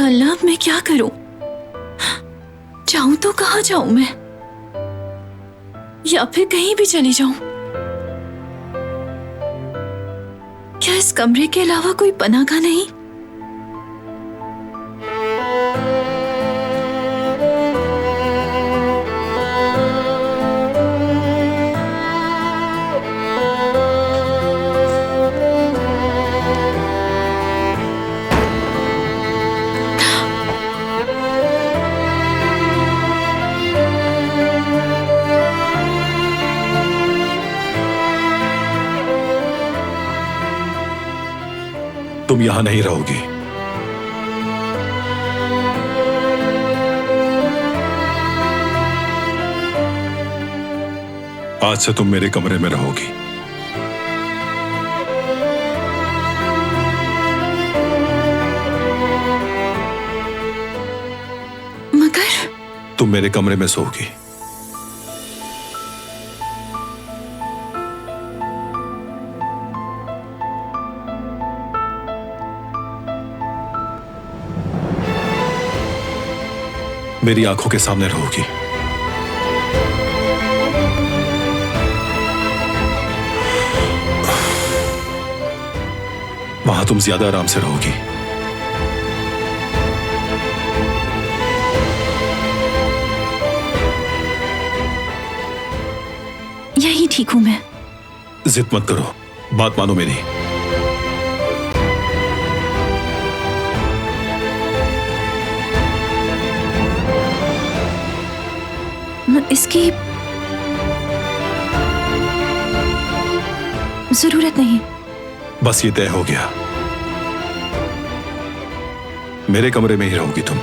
या अल्लाह, अब मैं क्या करूं? जाऊं तो कहां जाऊं मैं? या फिर कहीं भी चली जाऊं? क्या इस कमरे के अलावा कोई पनाहगाह नहीं? तुम यहां नहीं रहोगी। आज से तुम मेरे कमरे में रहोगी। मगर तुम मेरे कमरे में सोओगी। मेरी आंखों के सामने रहोगी। वहां तुम ज्यादा आराम से रहोगी। यही ठीक हूं मैं। जिद मत करो, बात मानो मेरी। इसकी जरूरत नहीं। बस ये तय हो गया, मेरे कमरे में ही रहोगी तुम।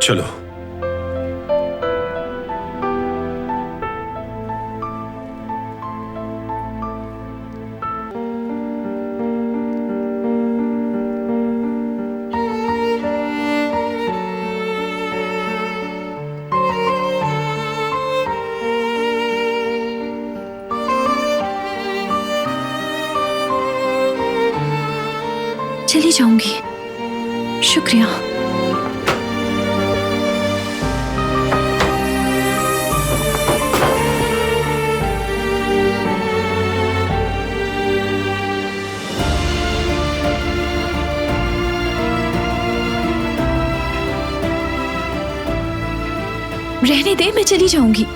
चलो। चली जाऊंगी। शुक्रिया। रहने दे, मैं चली जाऊंगी।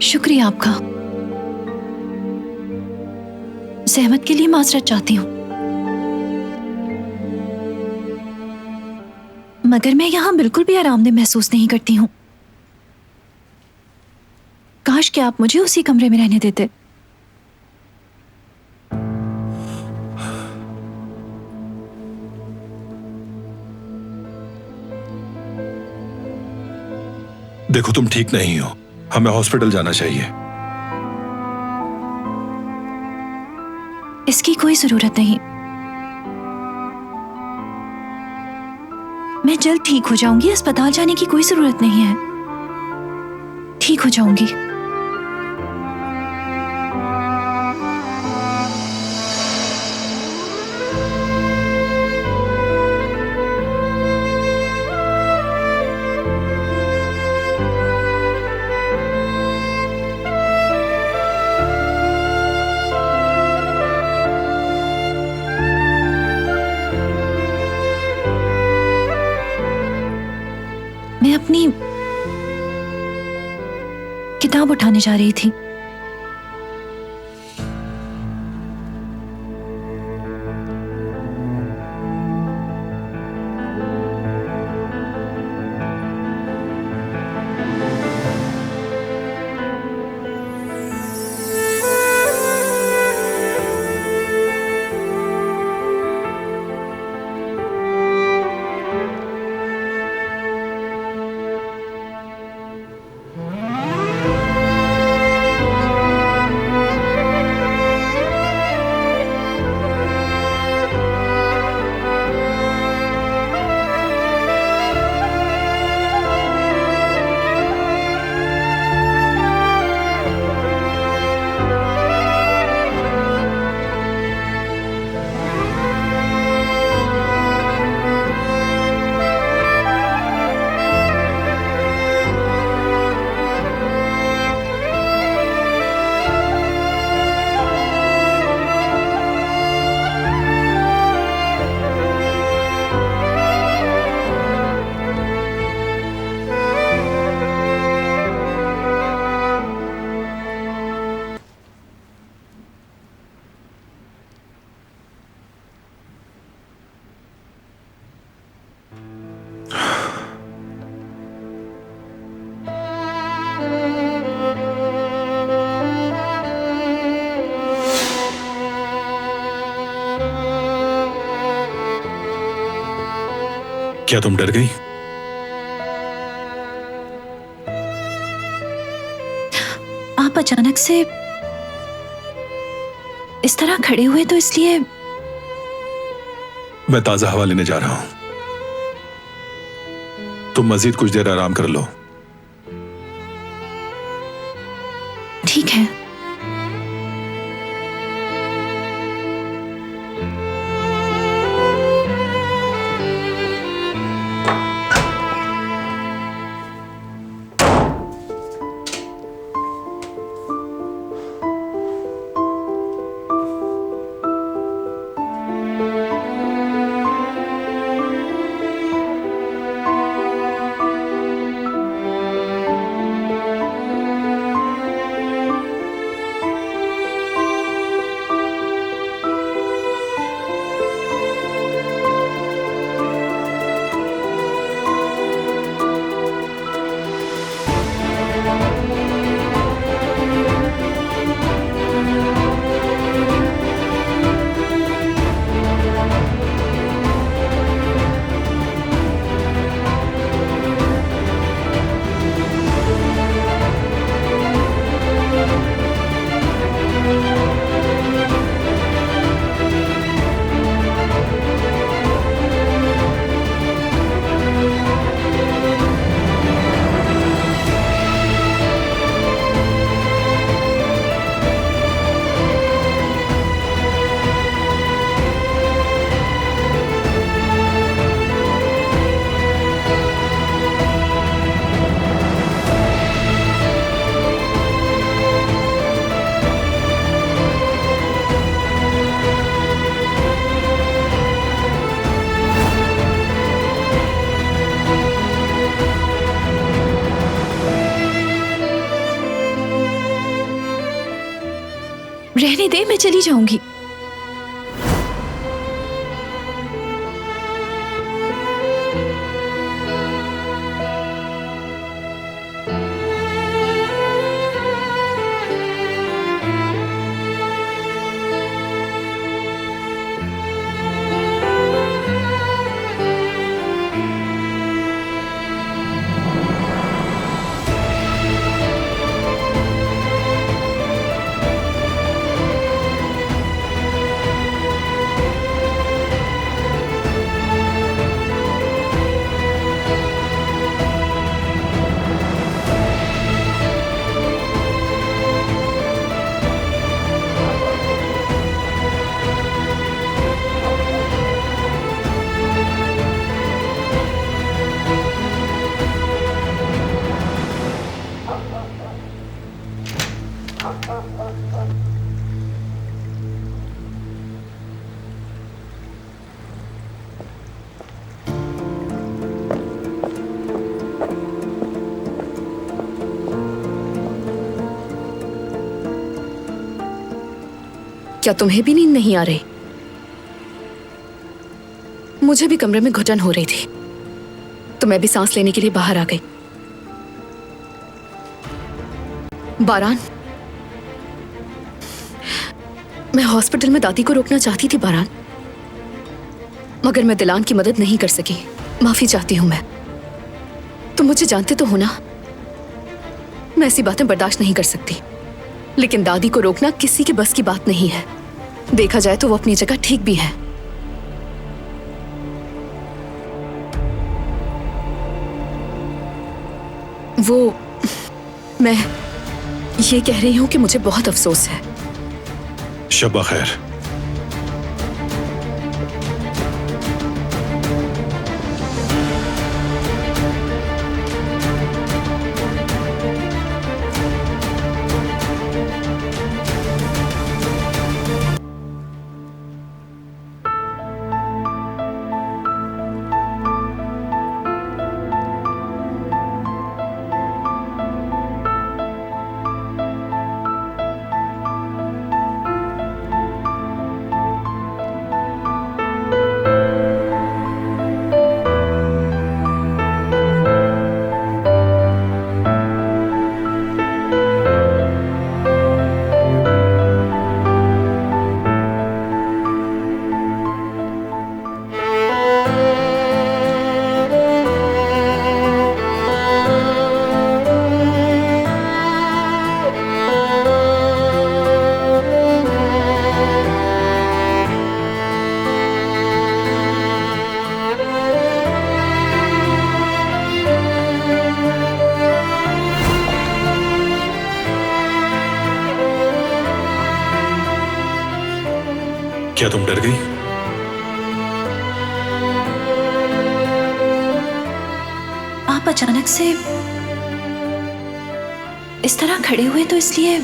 शुक्रिया आपका। सहमत के लिए माजरत चाहती हूं, मगर मैं यहां बिल्कुल भी आरामदेह महसूस नहीं करती हूं। काश कि आप मुझे उसी कमरे में रहने देते। देखो, तुम ठीक नहीं हो, हमें हॉस्पिटल जाना चाहिए। इसकी कोई जरूरत नहीं। मैं जल्द ठीक हो जाऊंगी। अस्पताल जाने की कोई जरूरत नहीं है। ठीक हो जाऊंगी। किताब उठाने जा रही थी। क्या तुम डर गई? आप अचानक से इस तरह खड़े हुए तो इसलिए। मैं ताजा हवा लेने जा रहा हूं। तुम मजीद कुछ देर आराम कर लो। ठीक है। रहने दे, मैं चली जाऊंगी। क्या तुम्हें भी नींद नहीं आ रही? मुझे भी कमरे में घुटन हो रही थी, तो मैं भी सांस लेने के लिए बाहर आ गई। बारान, मैं हॉस्पिटल में दादी को रोकना चाहती थी बारान, मगर मैं दिलान की मदद नहीं कर सकी। माफी चाहती हूं मैं। तुम मुझे जानते तो हो ना, मैं ऐसी बातें बर्दाश्त नहीं कर सकती, लेकिन दादी को रोकना किसी के बस की बात नहीं है। देखा जाए तो वो अपनी जगह ठीक भी है। मैं ये कह रही हूं कि मुझे बहुत अफसोस है। शब्बा खैर। क्या तुम डर गई? आप अचानक से इस तरह खड़े हुए तो इसलिए।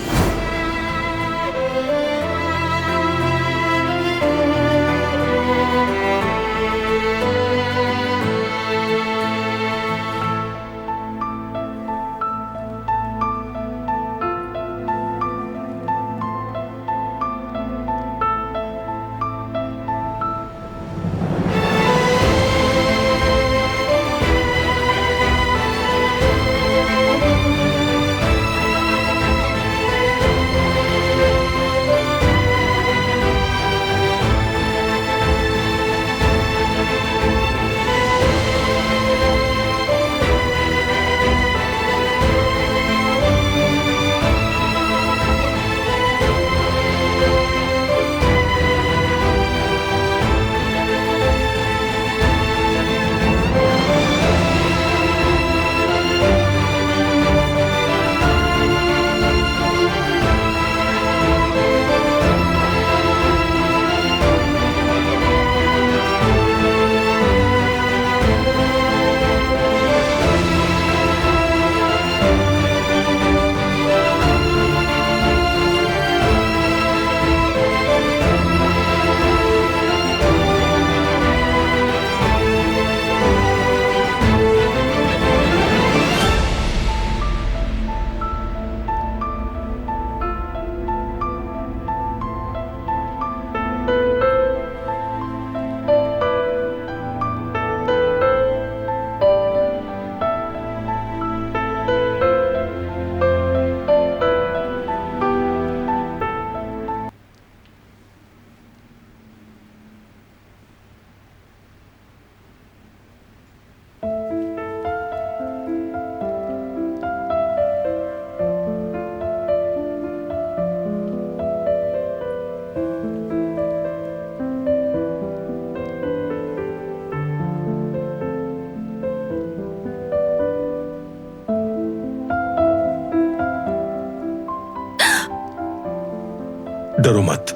डरो मत।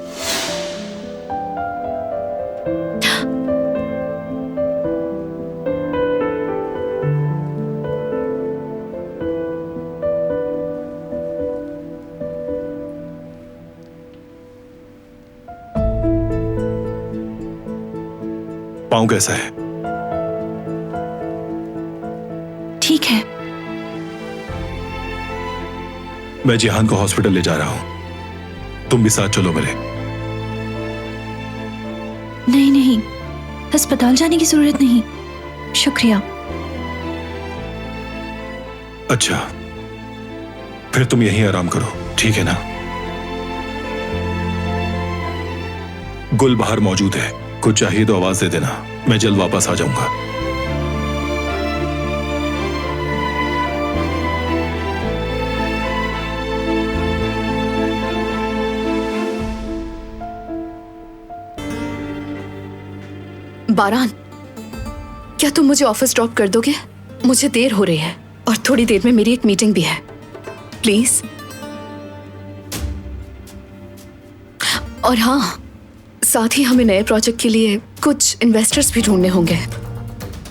पाँव कैसा है? ठीक है। मैं जिहान को हॉस्पिटल ले जा रहा हूं, तुम भी साथ चलो मेरे। नहीं नहीं, अस्पताल जाने की जरूरत नहीं, शुक्रिया। अच्छा, फिर तुम यहीं आराम करो, ठीक है ना? गुल बाहर मौजूद है, कुछ चाहिए तो आवाज दे देना, मैं जल्द वापस आ जाऊंगा। बारान, क्या तुम मुझे ऑफिस ड्रॉप कर दोगे? मुझे देर हो रही है और थोड़ी देर में मेरी एक मीटिंग भी है, प्लीज। और हाँ, साथ ही हमें नए प्रोजेक्ट के लिए कुछ इन्वेस्टर्स भी ढूंढने होंगे।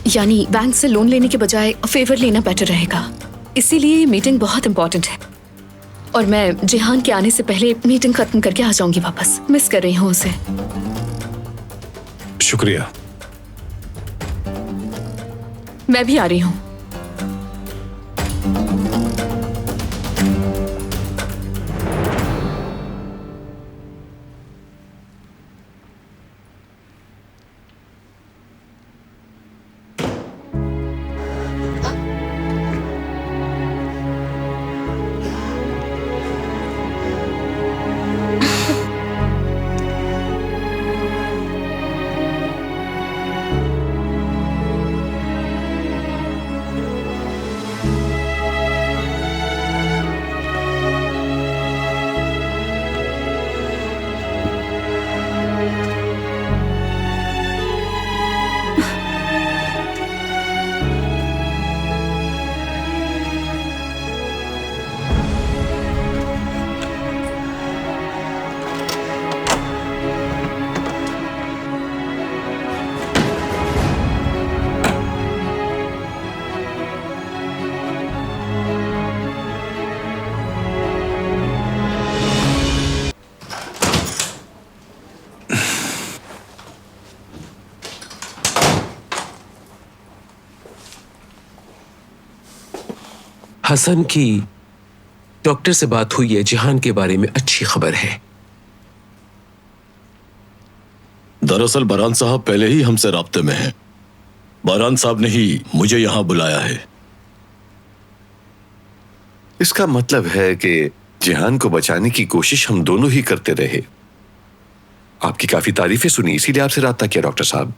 यानी बैंक से लोन लेने के बजाय फेवर लेना बेटर रहेगा। इसीलिए ये मीटिंग बहुत इंपॉर्टेंट है और मैं जिहान के आने से पहले मीटिंग खत्म करके आ जाऊंगी वापस। मिस कर रही हूँ उसे। शुक्रिया। मैं भी आ रही हूँ। हसन की डॉक्टर से बात हुई है, जिहान के बारे में अच्छी खबर है। दरअसल बारान साहब पहले ही हमसे राब्ते में हैं। बारान साहब ने ही मुझे यहां बुलाया है। इसका मतलब है कि जिहान को बचाने की कोशिश हम दोनों ही करते रहे। आपकी काफी तारीफें सुनी, इसीलिए आपसे राब्ता किया डॉक्टर साहब।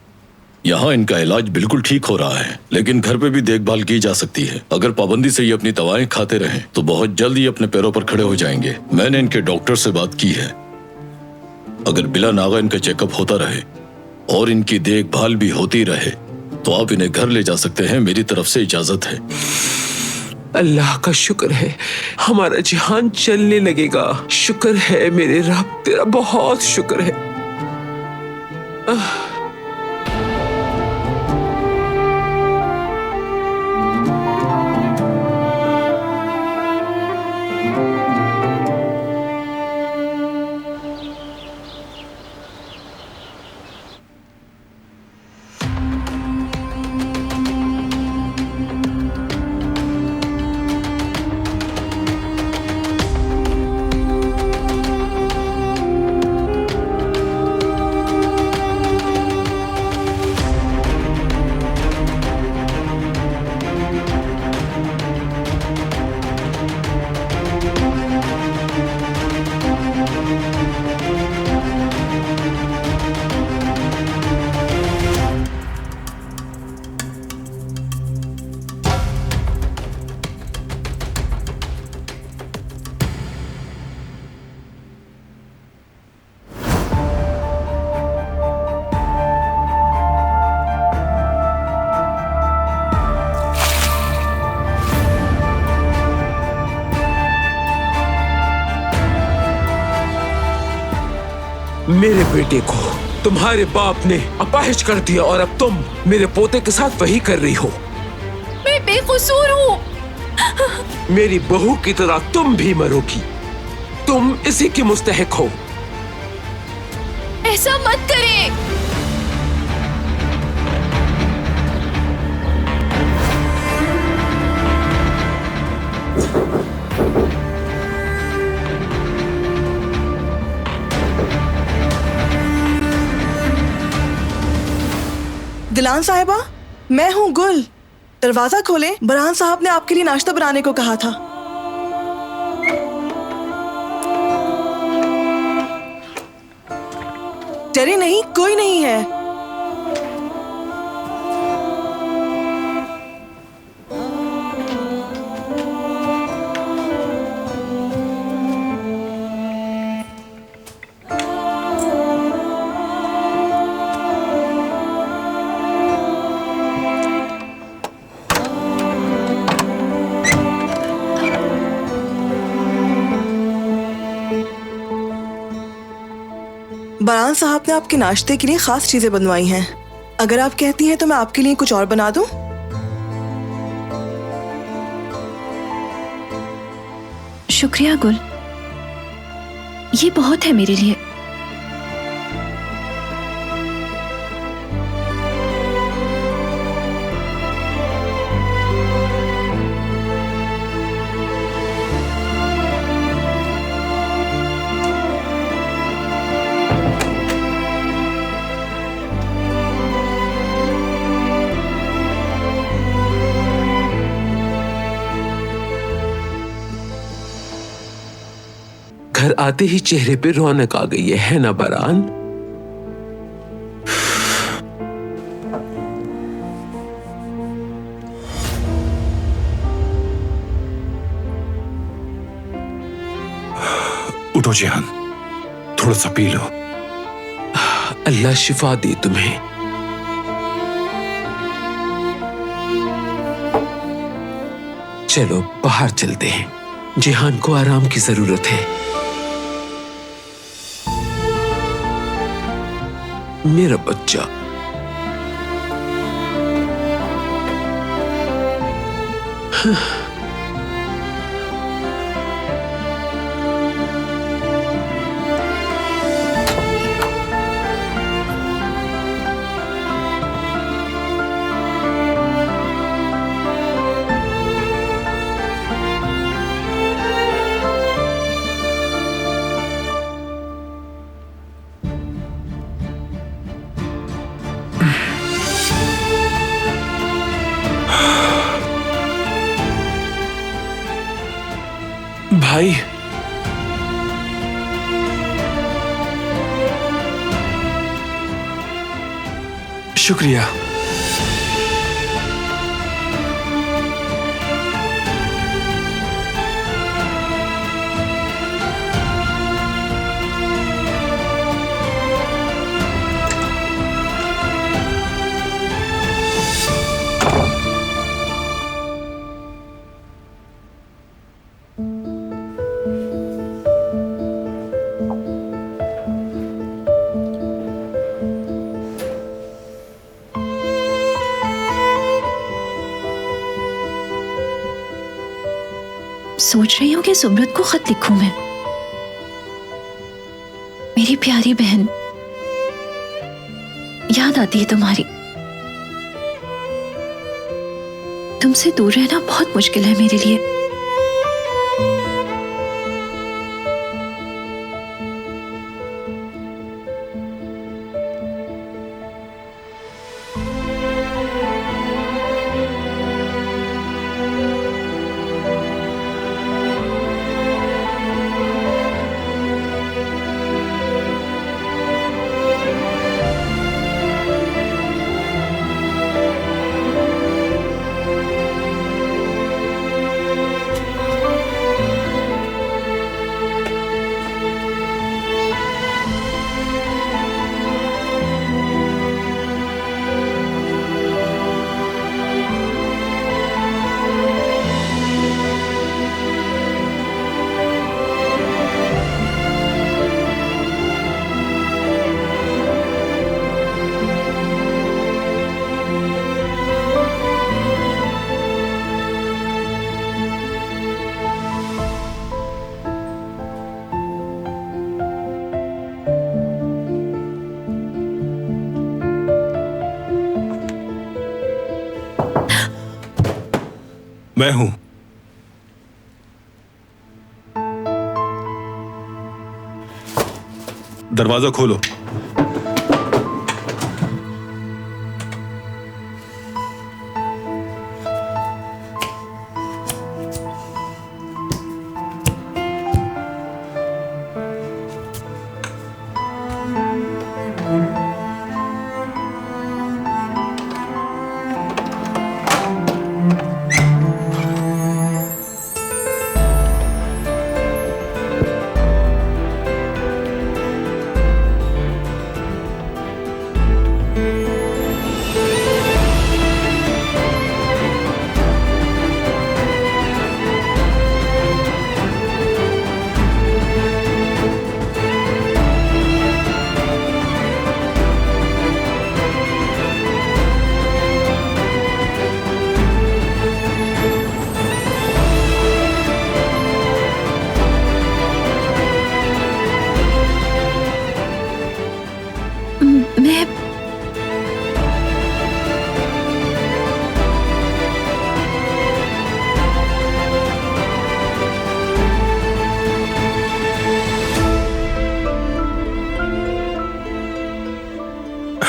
यहाँ इनका इलाज बिल्कुल ठीक हो रहा है, लेकिन घर पे भी देखभाल की जा सकती है। अगर पाबंदी से ये अपनी दवाएं खाते रहें तो बहुत जल्द ही अपने पैरों पर खड़े हो जाएंगे। मैंने इनके डॉक्टर से बात की है। अगर बिला नागा इनका चेकअप होता रहे और इनकी देखभाल भी होती रहे तो आप इन्हें घर ले जा सकते हैं। मेरी तरफ से इजाजत है। अल्लाह का शुक्र है, हमारा जिहान चलने लगेगा। शुक्र है मेरे रब, तेरा बहुत शुक्र है। मेरे बेटे को तुम्हारे बाप ने अपाहिज कर दिया और अब तुम मेरे पोते के साथ वही कर रही हो। मैं बेकसूर हूँ। मेरी बहू की तरह तुम भी मरोगी। तुम इसी की मुस्तहिक हो। ऐसा मत करें। दिलान साहिबा, मैं हूँ गुल। दरवाजा खोलें, बरहान साहब ने आपके लिए नाश्ता बनाने को कहा था। डरे नहीं, कोई नहीं है। बरहान साहब ने आपके नाश्ते के लिए खास चीजें बनवाई हैं। अगर आप कहती हैं तो मैं आपके लिए कुछ और बना दूं? शुक्रिया गुल, ये बहुत है मेरे लिए। घर आते ही चेहरे पे रौनक आ गई है ना बरहान? उठो जिहान, थोड़ा सा पी लो। अल्लाह शिफा दे तुम्हें। चलो बाहर चलते हैं, जिहान को आराम की जरूरत है। मेरा बच्चा। भाई, शुक्रिया। सोच रही हूँ कि सुब्रत को खत लिखूं मैं। मेरी प्यारी बहन, याद आती है तुम्हारी। तुमसे दूर रहना बहुत मुश्किल है मेरे लिए। मैं हूं। दरवाजा खोलो।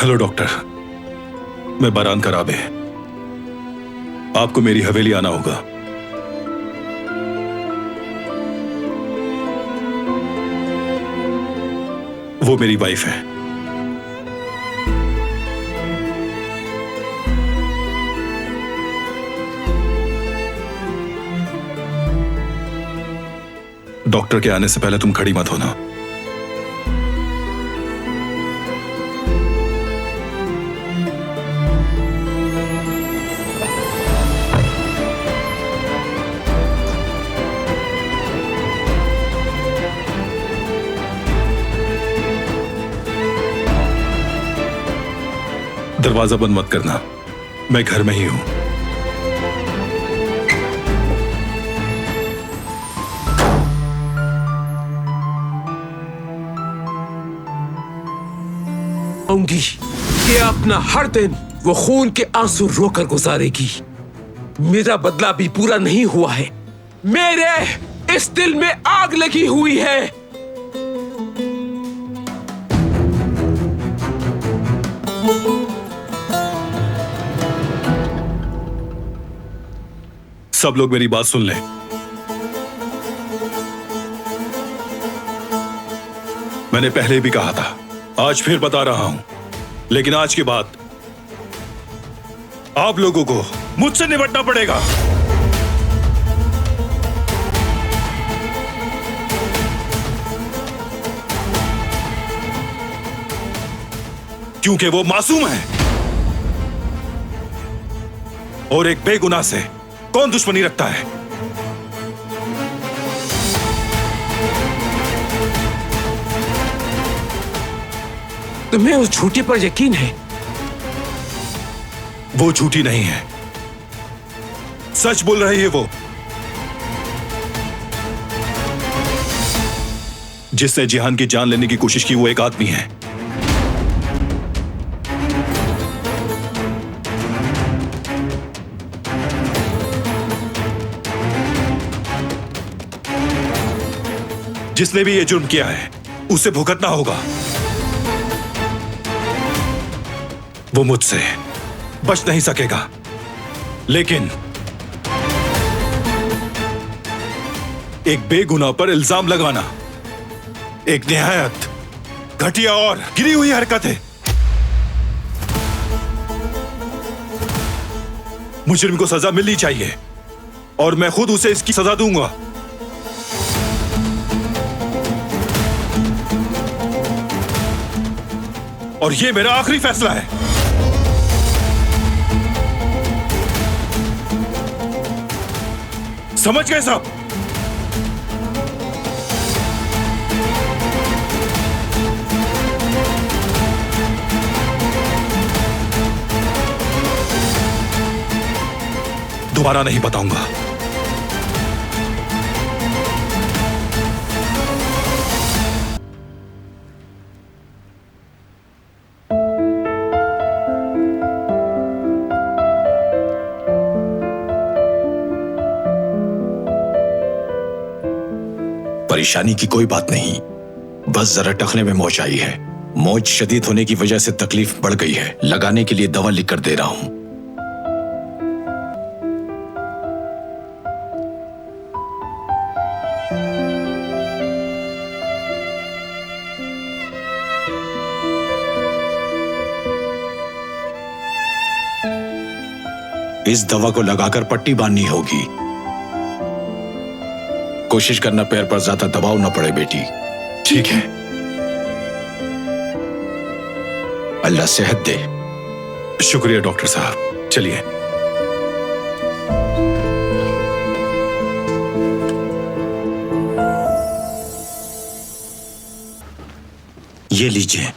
हेलो डॉक्टर, मैं बारान का राबे। आपको मेरी हवेली आना होगा। वो मेरी वाइफ है। डॉक्टर के आने से पहले तुम खड़ी मत होना। दरवाजा बंद मत करना, मैं घर में ही हूं। आऊंगी कि अपना हर दिन वो खून के आंसू रोकर गुजारेगी। मेरा बदला भी पूरा नहीं हुआ है। मेरे इस दिल में आग लगी हुई है। सब लोग मेरी बात सुन लें। मैंने पहले भी कहा था, आज फिर बता रहा हूं, लेकिन आज के बाद आप लोगों को मुझसे निपटना पड़ेगा। क्योंकि वो मासूम है और एक बेगुनाह से कौन दुश्मनी रखता है? तुम्हें उस झूठी पर यकीन है? वो झूठी नहीं है, सच बोल रही है वो। जिसने जिहान की जान लेने की कोशिश की वो एक आदमी है। जिसने भी ये जुर्म किया है उसे भुगतना होगा। वो मुझसे बच नहीं सकेगा, लेकिन एक बेगुनाह पर इल्जाम लगाना एक निहायत घटिया और गिरी हुई हरकत है। मुजरिम को सजा मिलनी चाहिए और मैं खुद उसे इसकी सजा दूंगा। और ये मेरा आखिरी फैसला है। समझ गए साहब? दोबारा नहीं बताऊंगा। परेशानी की कोई बात नहीं, बस जरा टखने में मोच आई है। मोच शदीद होने की वजह से तकलीफ बढ़ गई है। लगाने के लिए दवा लिख कर दे रहा हूं। इस दवा को लगाकर पट्टी बांधनी होगी। कोशिश करना पैर पर ज्यादा दबाव न पड़े बेटी। ठीक है। अल्लाह सेहत दे। शुक्रिया डॉक्टर साहब, चलिए। ये लीजिए।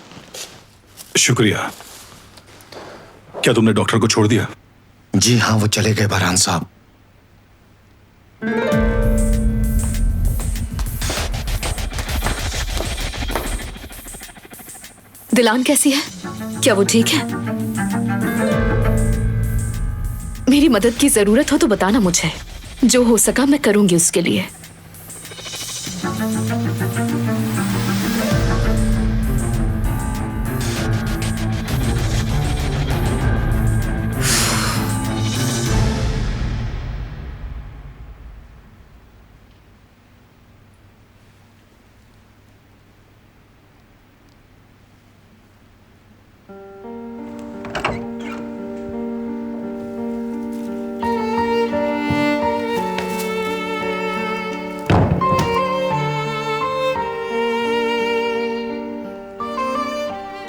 शुक्रिया। क्या तुमने डॉक्टर को छोड़ दिया? जी हाँ, वो चले गए बारान साहब। दिलान कैसी है? क्या वो ठीक है? मेरी मदद की जरूरत हो तो बताना मुझे। जो हो सका मैं करूंगी उसके लिए।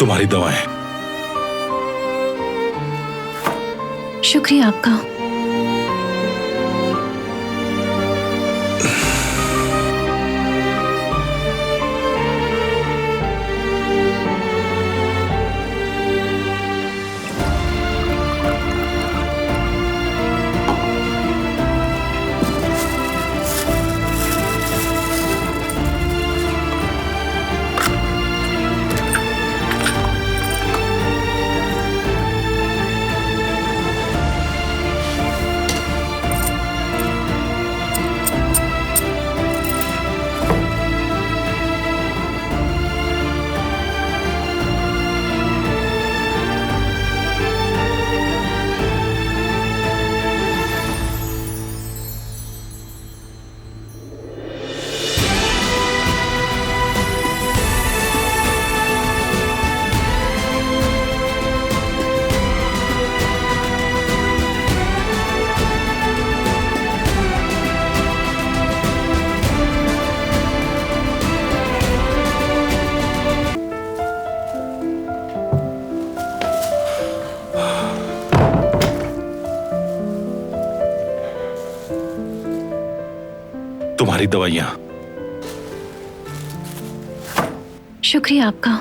तुम्हारी दवाएं। शुक्रिया आपका। तुम्हारी दवाइयां। शुक्रिया आपका।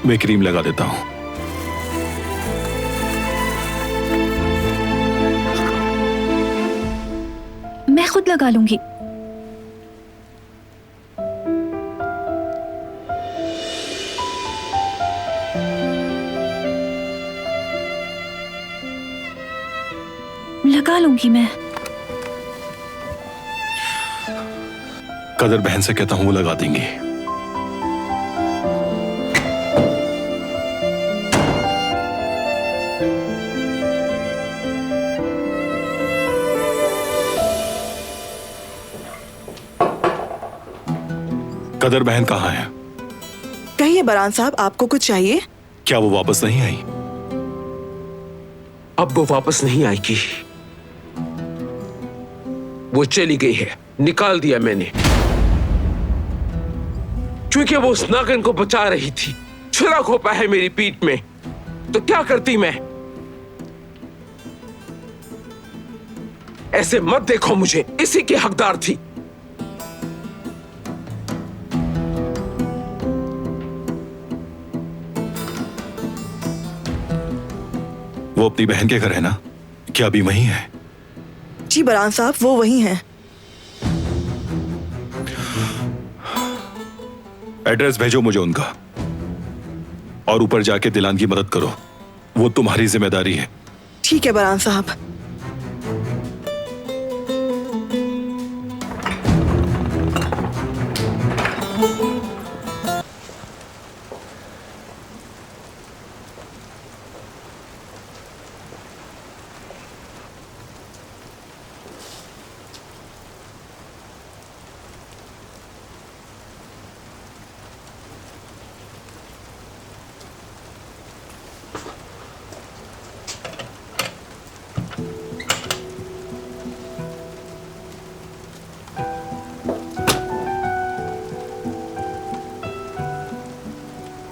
मैं क्रीम लगा देता हूं। मैं खुद लगा लूंगी। लगा लूंगी मैं। कदर बहन से कहता हूं, वो लगा देंगी। कदर बहन कहाँ है? कहिए बरान साहब, आपको कुछ चाहिए? क्या वो वापस नहीं आई? अब वो वापस नहीं आएगी। वो चली गई है, निकाल दिया मैंने। क्योंकि वो उस नागिन को बचा रही थी। छुरा खोपा है मेरी पीठ में, तो क्या करती मैं? ऐसे मत देखो मुझे, इसी की हकदार थी। वो अपनी बहन के घर है ना? क्या अभी वहीं है? जी बरान साहब, वो वही हैं। एड्रेस भेजो मुझे उनका, और ऊपर जाके दिलान की मदद करो। वो तुम्हारी जिम्मेदारी है। ठीक है बरान साहब।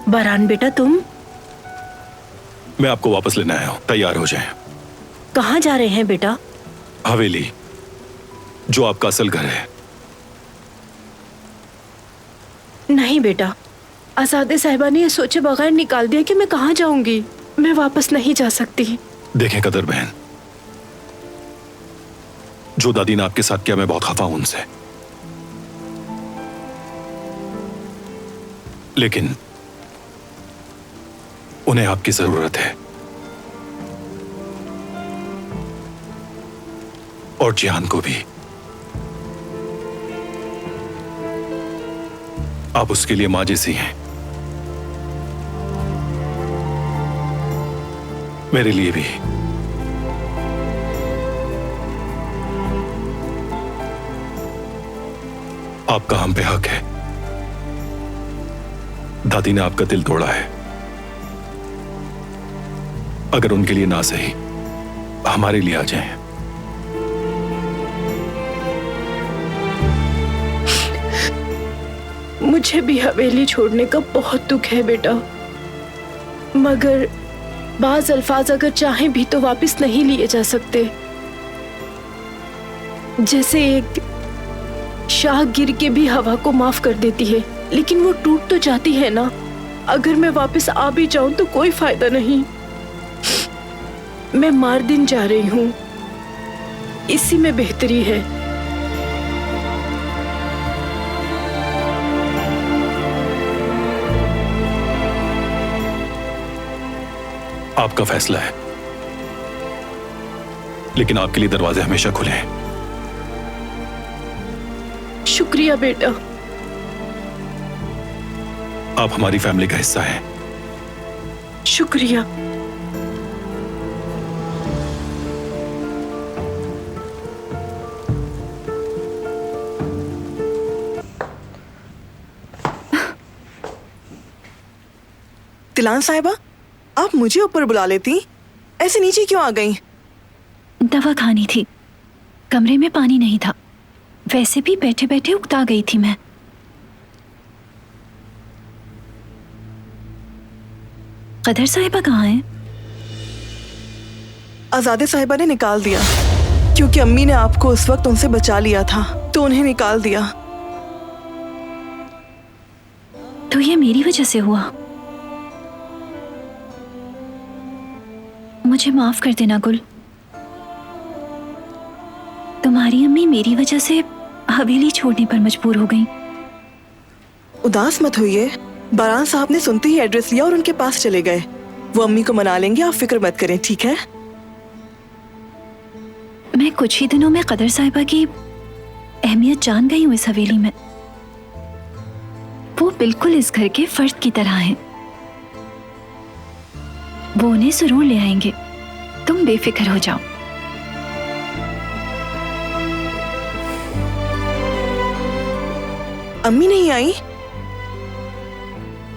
बरान बेटा, तुम मैं आपको वापस लेने आया हूं, तैयार हो जाएं। कहाँ जा रहे हैं बेटा? हवेली, जो आपका असल घर है। नहीं बेटा, आजादे साहिबा ने ये सोचे बगैर निकाल दिया कि मैं कहाँ जाऊंगी। मैं वापस नहीं जा सकती। देखें कदर बहन, जो दादी ने आपके साथ किया, मैं बहुत खफा हूं उनसे, लेकिन उन्हें आपकी जरूरत है और जिहान को भी। आप उसके लिए मां जैसी हैं, मेरे लिए भी। आपका हम पे हक है। दादी ने आपका दिल तोड़ा है, अगर उनके लिए ना सही हमारे लिए आ जाएं। मुझे भी हवेली छोड़ने का बहुत दुख है बेटा, मगर बाज अल्फाज अगर चाहें भी तो वापस नहीं लिए जा सकते। जैसे एक शाह गिर के भी हवा को माफ कर देती है, लेकिन वो टूट तो जाती है ना। अगर मैं वापस आ भी जाऊं तो कोई फायदा नहीं। मैं मारदिन जा रही हूं, इसी में बेहतरी है। आपका फैसला है, लेकिन आपके लिए दरवाजे हमेशा खुले हैं। शुक्रिया बेटा। आप हमारी फैमिली का हिस्सा हैं। शुक्रिया। तिलान साहिबा, आप मुझे ऊपर बुला लेती, ऐसे नीचे क्यों आ गई? दवा खानी थी, कमरे में पानी नहीं था। वैसे भी बैठे बैठे उकता गई थी मैं। कदर साहिबा कहाँ हैं? आजादे साहिबा ने निकाल दिया, क्योंकि अम्मी ने आपको उस वक्त उनसे बचा लिया था, तो उन्हें निकाल दिया। तो ये मेरी वजह से हुआ। मुझे माफ कर देना गुल। तुम्हारी अम्मी मेरी वजह से हवेली छोड़ने पर मजबूर हो गई। उदास मत होइए, बारान साहब ने सुनते ही एड्रेस लिया और उनके पास चले गए। वो अम्मी को मना लेंगे, आप फिक्र मत करें, ठीक है? मैं कुछ ही दिनों में कदर साहिबा की अहमियत जान गई हूँ इस हवेली में। वो बिल्कुल इस घर के फर्द की तरह हैं। वो उन्हें जरूर ले आएंगे, तुम बेफिक्र हो जाओ। अम्मी नहीं आई?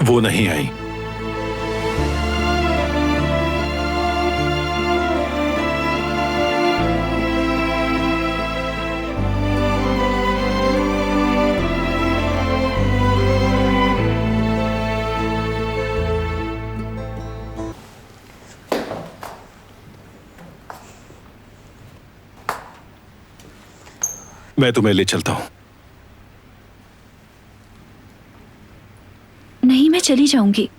वो नहीं आई। मैं तुम्हें ले चलता हूं। नहीं, मैं चली जाऊंगी।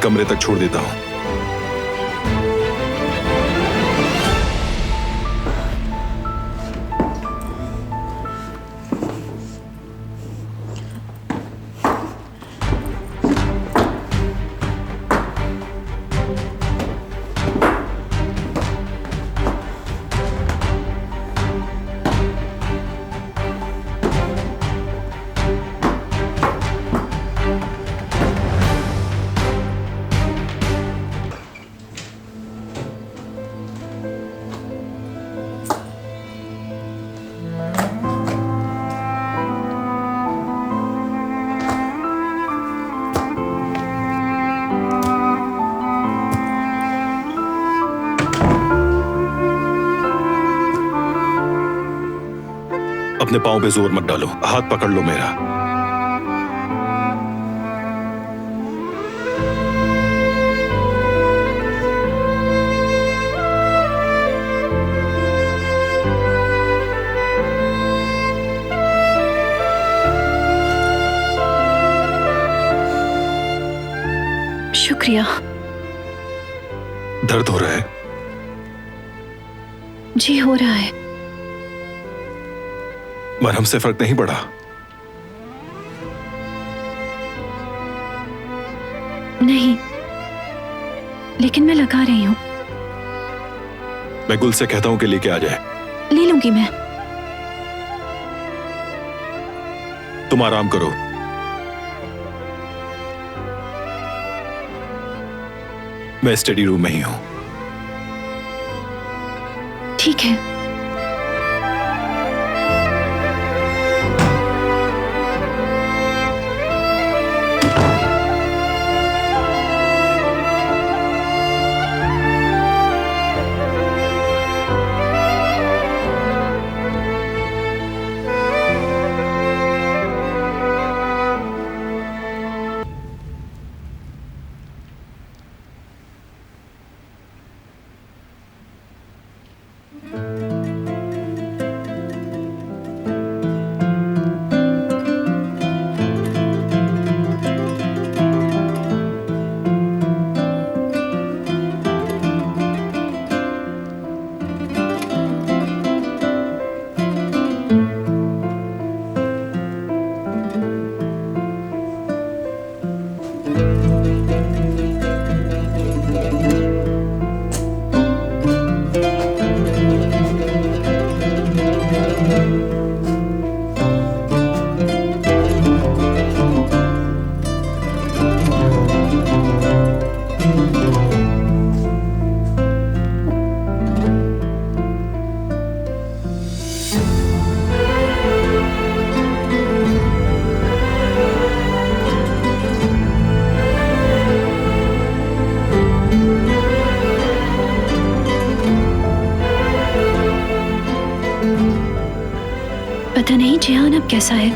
कमरे तक छोड़ देता हूं। अपने पांव पे जोर मत डालो, हाथ पकड़ लो मेरा। शुक्रिया। दर्द हो रहा है? जी हो रहा है। मरहम से फर्क नहीं पड़ा? नहीं, लेकिन मैं लगा रही हूं। मैं गुल से कहता हूं कि लेके आ जाए। ले लूंगी मैं। तुम आराम करो। मैं स्टडी रूम में ही हूं। ठीक है। पता नहीं जिहान अब कैसा है।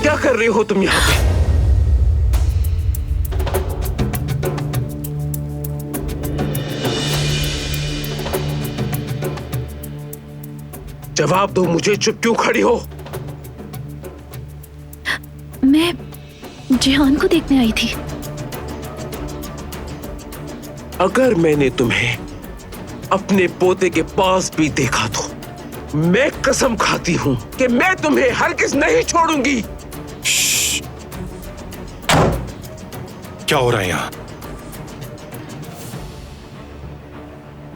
क्या कर रही हो तुम यहां पे? जवाब दो मुझे, चुप क्यों खड़ी हो? मैं जिहान को देखने आई थी। अगर मैंने तुम्हें अपने पोते के पास भी देखा तो मैं कसम खाती हूं कि मैं तुम्हें हरगिज़ नहीं छोड़ूंगी। क्या हो रहा है यहां?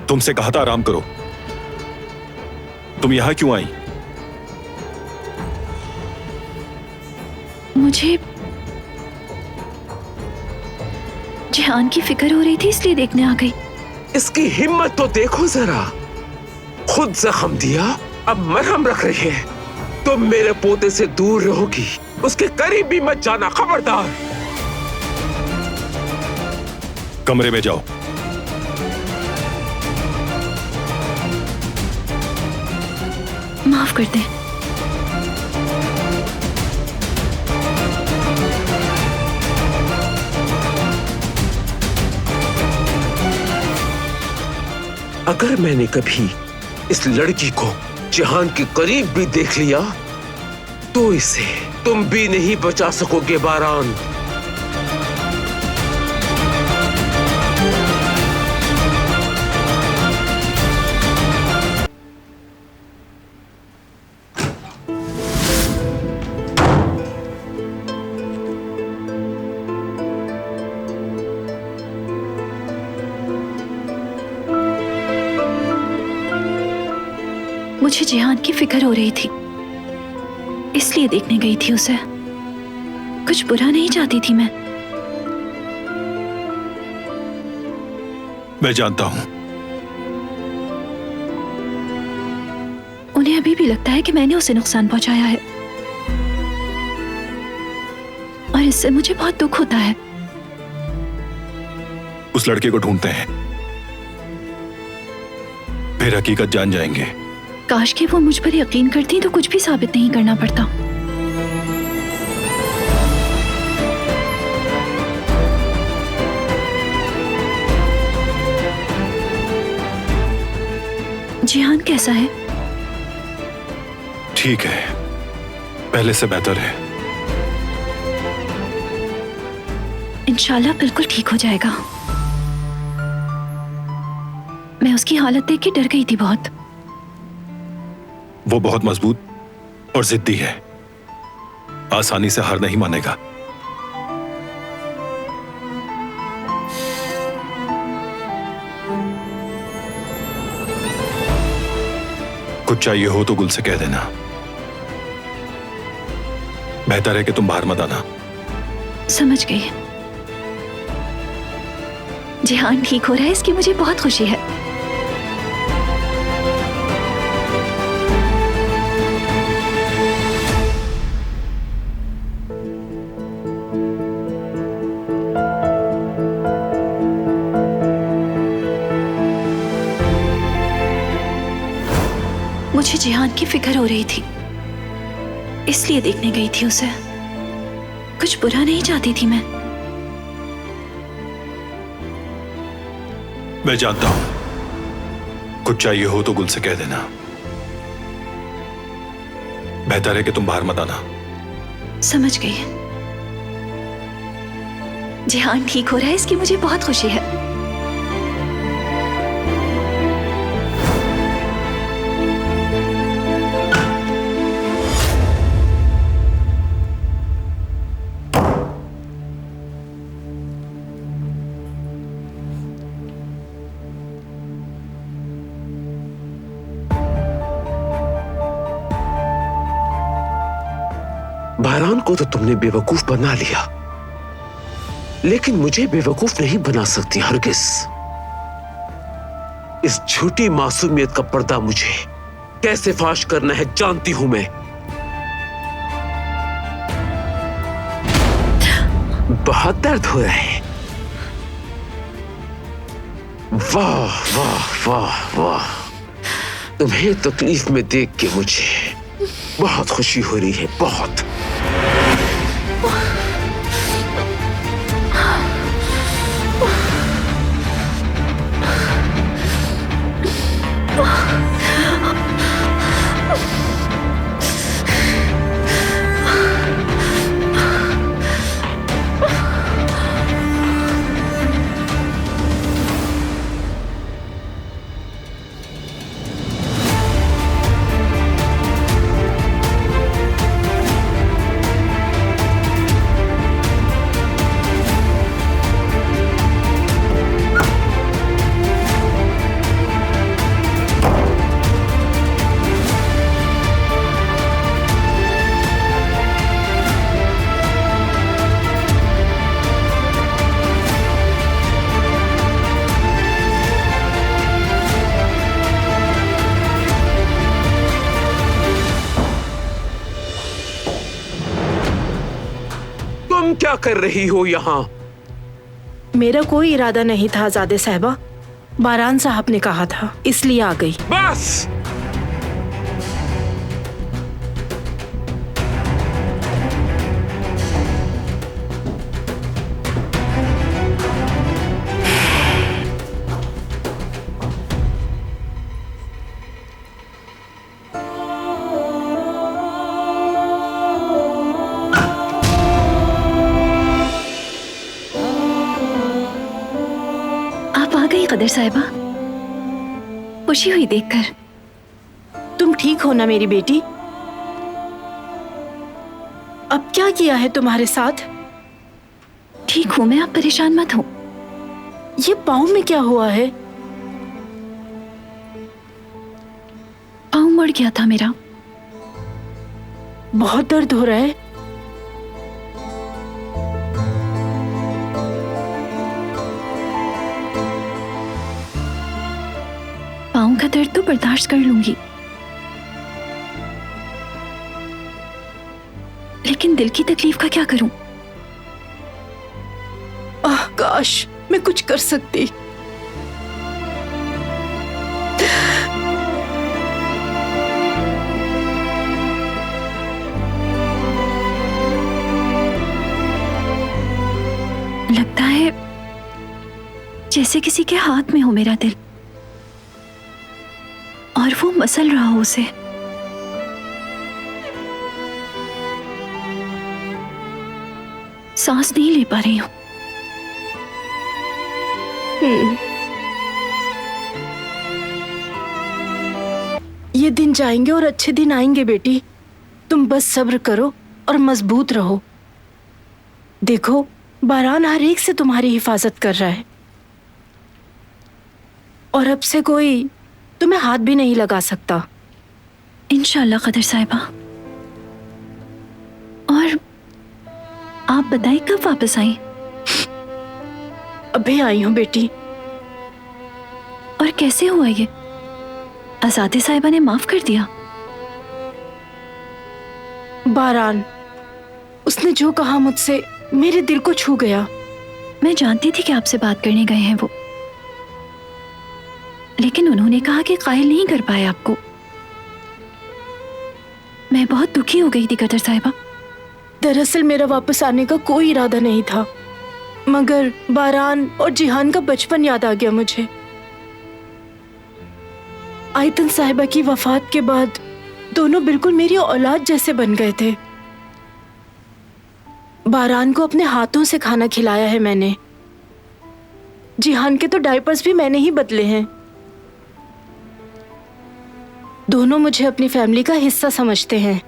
तुमसे कहा था आराम करो। तुम यहां क्यों आई? मुझे जिहान की फिक्र हो रही थी, इसलिए देखने आ गई। इसकी हिम्मत तो देखो जरा, खुद जख्म दिया, अब मरहम रख रही है। तुम मेरे पोते से दूर रहोगी, उसके करीब भी मत जाना, खबरदार। कमरे में जाओ। माफ कर दे। अगर मैंने कभी इस लड़की को जिहान के करीब भी देख लिया तो इसे तुम भी नहीं बचा सकोगे बारान। मुझे जिहान की फिक्र हो रही थी, इसलिए देखने गई थी उसे। कुछ बुरा नहीं चाहती थी मैं। मैं जानता हूं। उन्हें अभी भी लगता है कि मैंने उसे नुकसान पहुंचाया है, और इससे मुझे बहुत दुख होता है। उस लड़के को ढूंढते हैं, फिर हकीकत जान जाएंगे। काश कि वो मुझ पर यकीन करती तो कुछ भी साबित नहीं करना पड़ता। जिहान कैसा है? ठीक है, पहले से बेहतर है। इंशाल्लाह बिल्कुल ठीक हो जाएगा। मैं उसकी हालत देख के डर गई थी बहुत। वो बहुत मजबूत और जिद्दी है, आसानी से हार नहीं मानेगा। कुछ चाहिए हो तो गुल से कह देना। बेहतर है कि तुम बाहर मत आना। समझ गई। जिहान ठीक हो रहा है, इसकी मुझे बहुत खुशी है। मुझे जिहान की फिक्र हो रही थी, इसलिए देखने गई थी उसे। कुछ बुरा नहीं चाहती थी मैं। मैं जानता हूं। कुछ चाहिए हो तो गुल से कह देना। बेहतर है कि तुम बाहर मत आना। समझ गई। जिहान ठीक हो रहा है, इसकी मुझे बहुत खुशी है। बारान को तो तुमने बेवकूफ बना लिया, लेकिन मुझे बेवकूफ नहीं बना सकती हरगिज। इस झूठी मासूमियत का पर्दा मुझे कैसे फाश करना है जानती हूं मैं। बहुत दर्द हो रहा है। वाह वाह वाह वाह, तुम्हें तकलीफ में देख के मुझे बहुत खुशी हो रही है, बहुत। तुम क्या कर रही हो यहाँ? मेरा कोई इरादा नहीं था आजादे साहबा, बारान साहब ने कहा था इसलिए आ गई। बस आप आ गई कदर साहिबा, खुशी हुई देखकर। तुम ठीक हो ना मेरी बेटी? अब क्या किया है तुम्हारे साथ? ठीक हूं मैं, आप परेशान मत हो। ये पाँव में क्या हुआ है? पाँव मुड़ गया था मेरा। बहुत दर्द हो रहा है? पाँव का दर्द तो बर्दाश्त कर लूंगी, लेकिन दिल की तकलीफ का क्या करूं? आह काश मैं कुछ कर सकती। लगता है जैसे किसी के हाथ में हो मेरा दिल और वो मसल रहा हो उसे। सांस नहीं ले पा रही हूं। ये दिन जाएंगे और अच्छे दिन आएंगे बेटी, तुम बस सब्र करो और मजबूत रहो। देखो बारान हर एक से तुम्हारी हिफाजत कर रहा है और अब से कोई तुम्हें हाथ भी नहीं लगा सकता। इंशाल्लाह कदर साहिबा। और आप बताएं कब वापस आई? अभी आई हूँ बेटी। और कैसे हुआ ये? आजादी साहिबा ने माफ कर दिया? बारान, उसने जो कहा मुझसे मेरे दिल को छू गया। मैं जानती थी कि आपसे बात करने गए हैं वो, लेकिन उन्होंने कहा कि कायल नहीं कर पाए आपको। मैं बहुत दुखी हो गई थी कदर साहिबा। दरअसल मेरा वापस आने का कोई इरादा नहीं था, मगर बारान और जिहान का बचपन याद आ गया मुझे। आयतन साहिबा की वफात के बाद दोनों बिल्कुल मेरी औलाद जैसे बन गए थे। बारान को अपने हाथों से खाना खिलाया है मैंने। जिहान के तो डायपर्स भी मैंने ही बदले हैं। दोनों मुझे अपनी फैमिली का हिस्सा समझते हैं।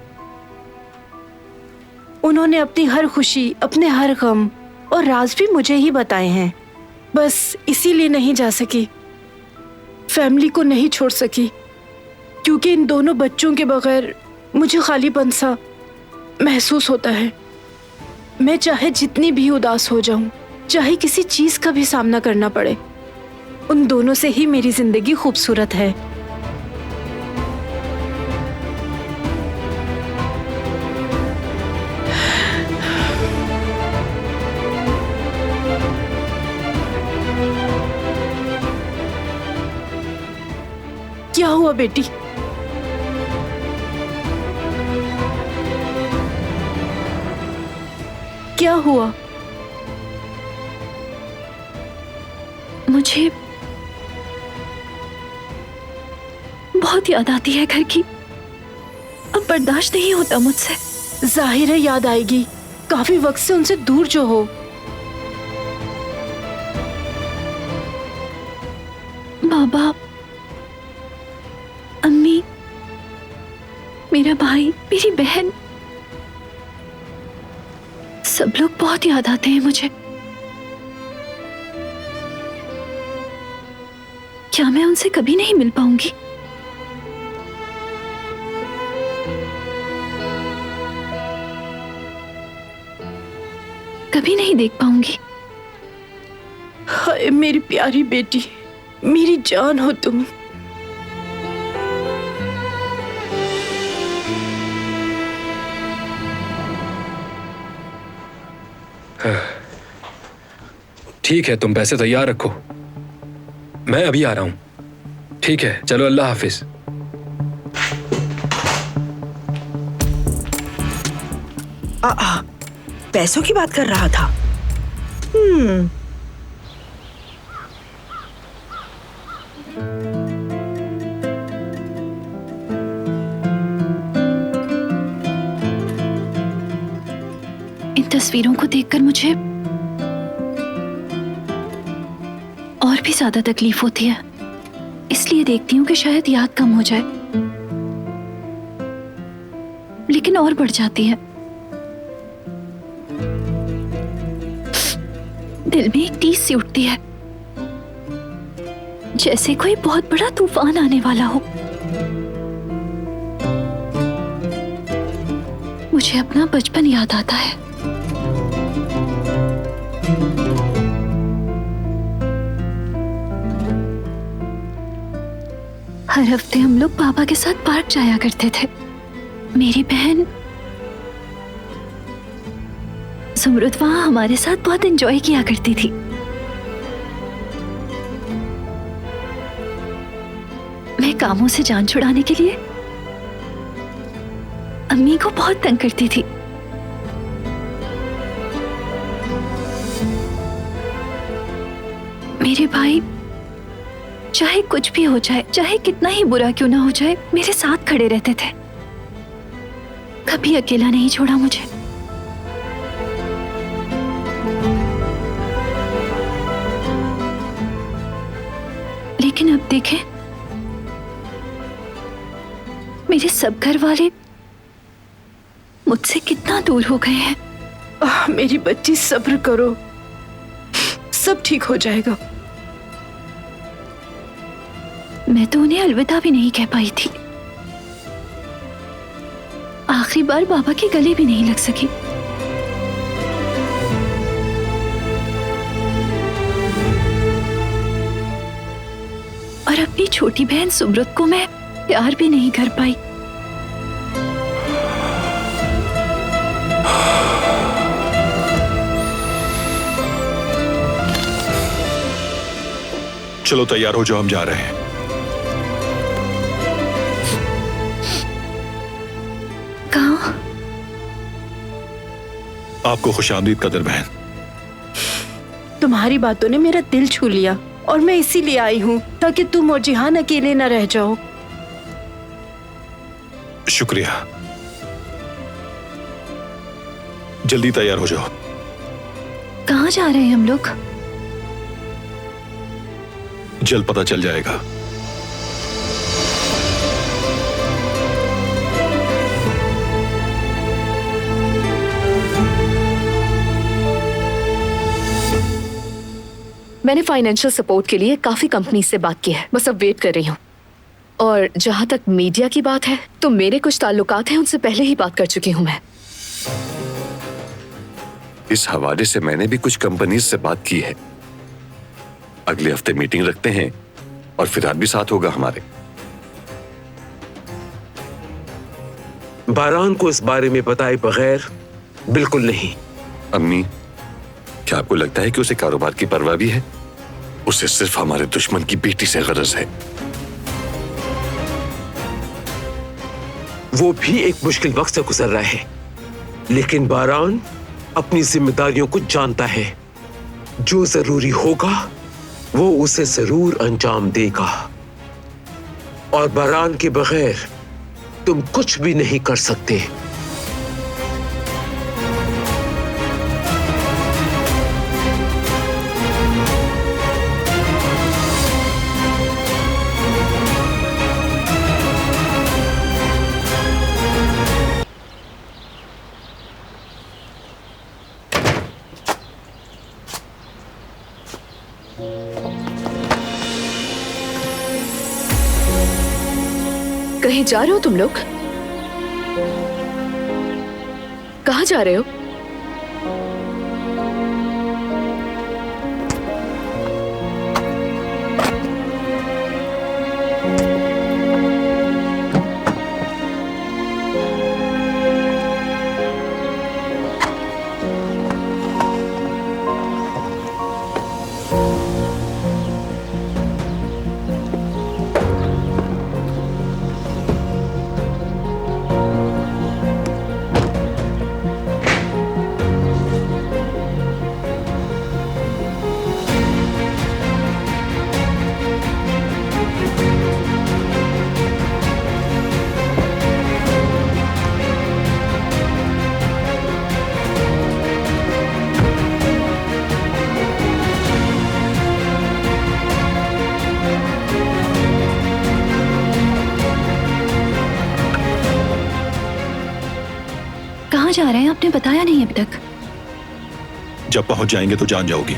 उन्होंने अपनी हर खुशी, अपने हर गम और राज भी मुझे ही बताए हैं। बस इसीलिए नहीं जा सकी, फैमिली को नहीं छोड़ सकी, क्योंकि इन दोनों बच्चों के बगैर मुझे खालीपन सा महसूस होता है। मैं चाहे जितनी भी उदास हो जाऊं, चाहे किसी चीज का भी सामना करना पड़े, उन दोनों से ही मेरी जिंदगी खूबसूरत है। क्या हुआ बेटी? क्या हुआ? मुझे बहुत याद आती है घर की। अब बर्दाश्त नहीं होता मुझसे। जाहिर है याद आएगी, काफी वक्त से उनसे दूर जो हो। बाबा, अम्मी, मेरा भाई, मेरी बहन, सब लोग बहुत याद आते हैं मुझे। क्या मैं उनसे कभी नहीं मिल पाऊंगी? कभी नहीं देख पाऊंगी। हाय मेरी प्यारी बेटी, मेरी जान हो तुम। ठीक है, तुम पैसे तैयार रखो, मैं अभी आ रहा हूं। ठीक है, चलो, अल्लाह हाफिज। पैसों की बात कर रहा था। इन तस्वीरों को देखकर मुझे और भी ज्यादा तकलीफ होती है। इसलिए देखती हूँ कि शायद याद कम हो जाए, लेकिन और बढ़ जाती है। दिल में एक टीस सी उठती है, जैसे कोई बहुत बड़ा तूफान आने वाला हो। मुझे अपना बचपन याद आता है। हर हफ्ते हम लोग पापा के साथ पार्क जाया करते थे। मेरी बहन सुमरुद वहां हमारे साथ बहुत एंजॉय किया करती थी। मैं कामों से जान छुड़ाने के लिए अम्मी को बहुत तंग करती थी। मेरे भाई चाहे कुछ भी हो जाए, चाहे कितना ही बुरा क्यों ना हो जाए, मेरे साथ खड़े रहते थे। कभी अकेला नहीं छोड़ा मुझे। लेकिन अब देखें, मेरे सब घर वाले मुझसे कितना दूर हो गए हैं। मेरी बच्ची, सब्र करो, सब ठीक हो जाएगा। मैं तो उन्हें अलविदा भी नहीं कह पाई थी। आखिरी बार बाबा के गले भी नहीं लग सकी। और अपनी छोटी बहन सुमरुद को मैं प्यार भी नहीं कर पाई। चलो तैयार हो जाओ, हम जा रहे हैं। कहाँ? आपको खुशामदीद कदर बहन। तुम्हारी बातों ने मेरा दिल छू लिया और मैं इसीलिए आई हूँ ताकि तुम और जिहान अकेले न रह जाओ। शुक्रिया। जल्दी तैयार हो जाओ। कहाँ जा रहे हैं हम लोग? जल्द पता चल जाएगा। मैंने फाइनेंशियल सपोर्ट के लिए काफी कंपनी से बात की है, बस अब वेट कर रही हूँ। और जहां तक मीडिया की बात है, तो मेरे कुछ ताल्लुकात हैं, उनसे पहले ही बात कर चुकी हूँ मैं। इस हवाले से मैंने भी कुछ कंपनीज से बात की है। अगले हफ्ते मीटिंग रखते हैं और फिराद भी साथ होगा हमारे। बारान को इस बारे में बताए बगैर बिल्कुल नहीं। अम्मी, क्या आपको लगता है कि उसे कारोबार की परवाह भी है? उसे सिर्फ हमारे दुश्मन की बेटी से गरज है। वो भी एक मुश्किल वक्त से गुजर रहा है, लेकिन बारान अपनी जिम्मेदारियों को जानता है। जो जरूरी होगा वो उसे जरूर अंजाम देगा। और बारान के बगैर तुम कुछ भी नहीं कर सकते। कहीं जा रहे हो तुम लोग? कहाँ जा रहे हो? जा रहे हैं? आपने बताया नहीं अभी तक। जब पहुंच जाएंगे तो जान जाओगी।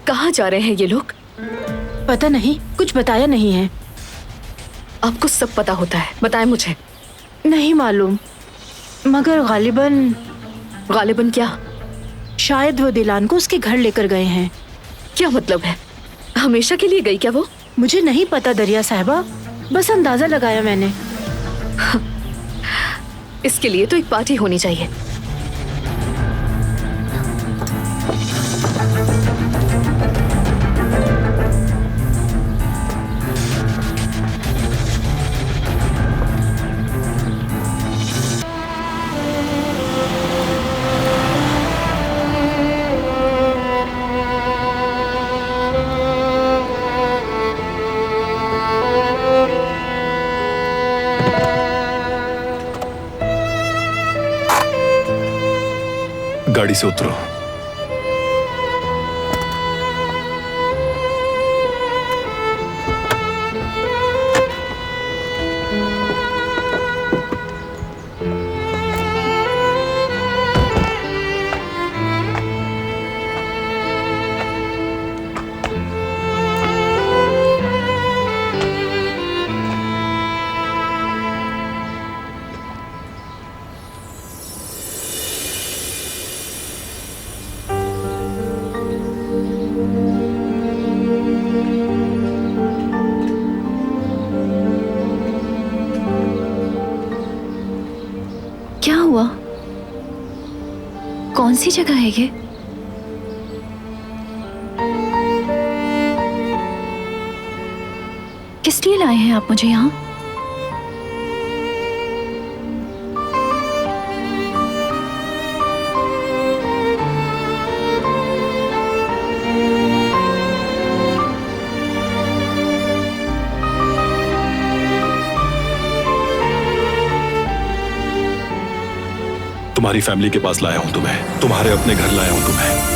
कहाँ जा रहे हैं ये लोग? पता नहीं, कुछ बताया नहीं है। आपको सब पता होता है, बताएं मुझे। नहीं मालूम, मगर गालिबन क्या? शायद वो दिलान को उसके घर लेकर गए हैं। क्या मतलब है? हमेशा के लिए गई क्या वो? मुझे नहीं पता दरिया साहिबा, बस अंदाजा लगाया मैंने। इसके लिए तो एक पार्टी होनी चाहिए। गाड़ी से उतरो। क्या हुआ? कौन सी जगह है ये? किस लिए लाए हैं आप मुझे यहाँ? तुम्हारी फैमिली के पास लाया हूं तुम्हें, तुम्हारे अपने घर लाया हूं तुम्हें।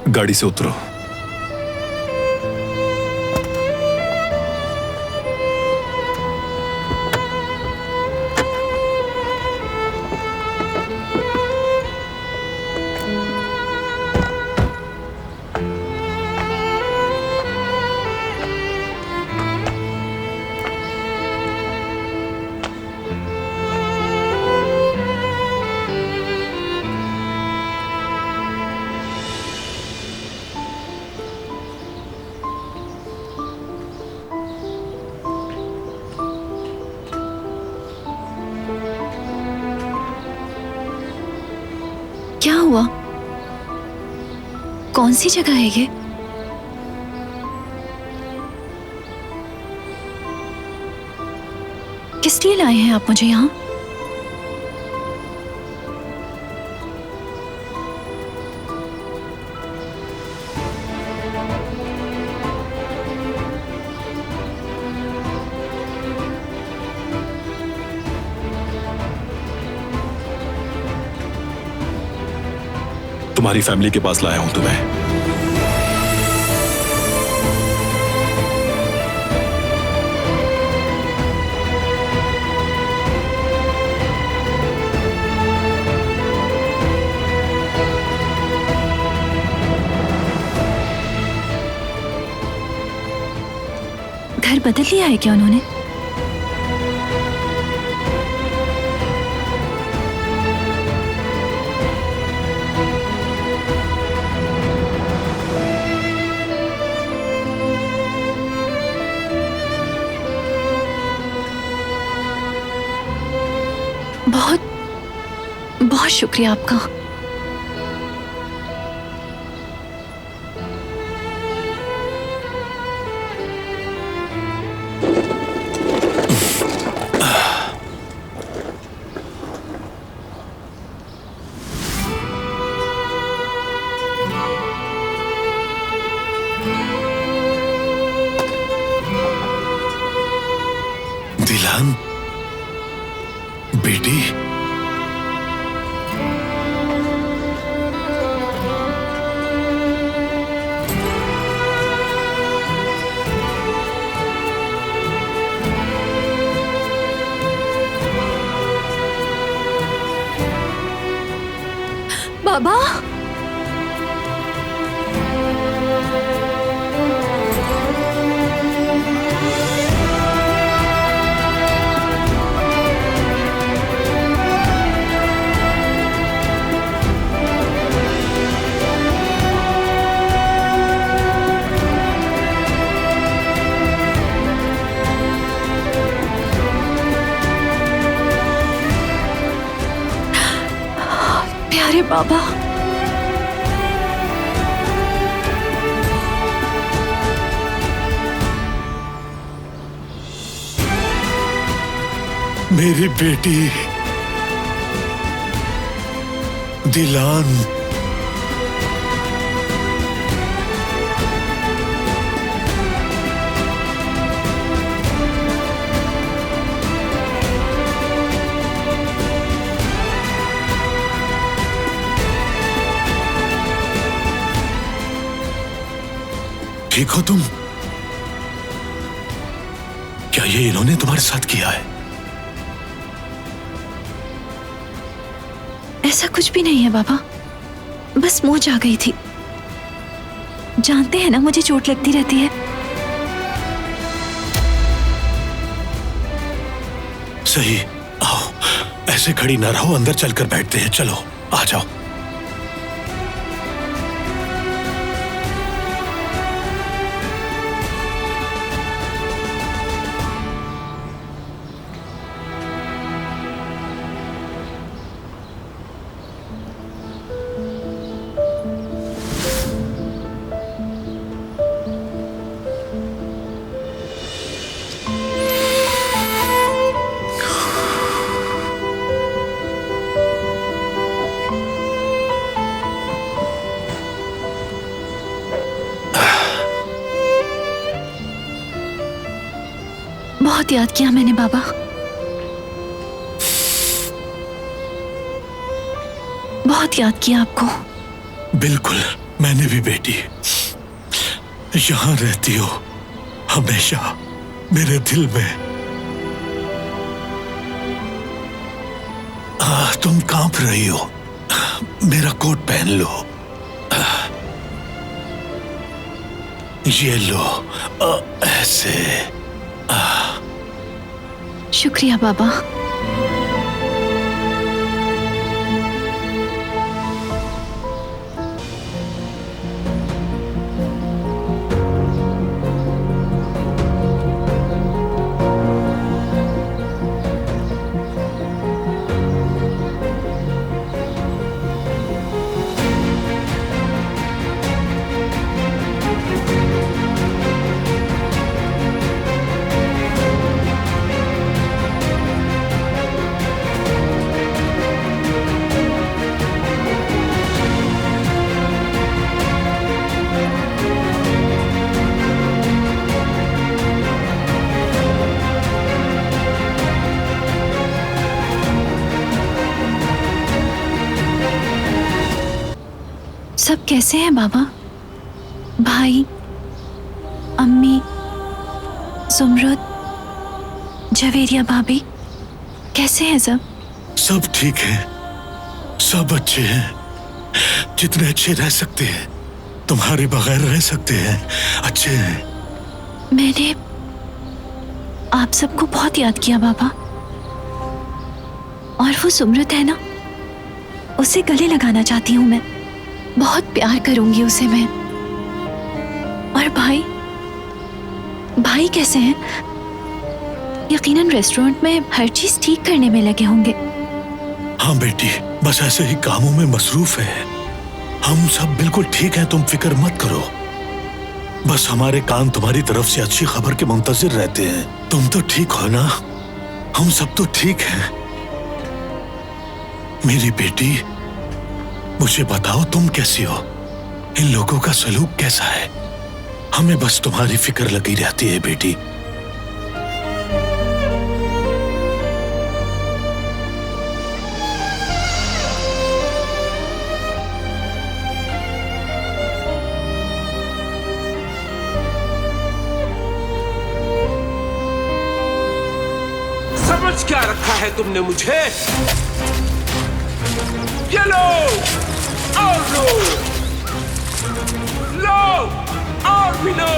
गाड़ी से उतरो। क्या हुआ? कौन सी जगह है ये? किस लिए लाए हैं आप मुझे यहाँ? तुम्हारी फैमिली के पास लाया हूं तुम्हें। घर बदल लिया है क्या उन्होंने? बहुत बहुत शुक्रिया आपका। बाबा। प्यारे बाबा, मेरी बेटी दिलान, ठीक हो तुम? क्या ये इन्होंने तुम्हारे साथ किया है? ऐसा कुछ भी नहीं है बाबा, बस मोच आ गई थी। जानते हैं ना मुझे चोट लगती रहती है। सही, आओ, ऐसे खड़ी ना रहो, अंदर चलकर बैठते हैं। चलो आ जाओ। बहुत याद किया मैंने बाबा, बहुत याद किया आपको। बिल्कुल, मैंने भी बेटी। यहां रहती हो हमेशा मेरे दिल में। तुम कांप रही हो, मेरा कोट पहन लो। ये लो, ऐसे। शुक्रिया बाबा। सब कैसे हैं बाबा? भाई, अम्मी, सुमरुद, जवेरिया भाभी, कैसे हैं सब? सब ठीक है, सब अच्छे हैं, जितने अच्छे रह सकते हैं। तुम्हारे बगैर रह सकते हैं, अच्छे हैं। मैंने आप सबको बहुत याद किया बाबा। और वो सुमरुद है ना, उसे गले लगाना चाहती हूँ मैं। बहुत प्यार करूंगी उसे मैं। और भाई, भाई कैसे हैं? यकीनन रेस्टोरेंट में हर चीज ठीक करने में लगे होंगे। हाँ बेटी, बस ऐसे ही कामों में मसरूफ है। हम सब बिल्कुल ठीक हैं, तुम फिक्र मत करो। बस हमारे कान तुम्हारी तरफ से अच्छी खबर के मुंतजिर रहते हैं। तुम तो ठीक हो ना? हम सब तो ठीक हैं। मेरी बेटी, मुझे बताओ तुम कैसी हो? इन लोगों का सलूक कैसा है? हमें बस तुम्हारी फिक्र लगी रहती है बेटी। समझ क्या रखा है तुमने मुझे? ये लो, और लो, लो, और भी लो।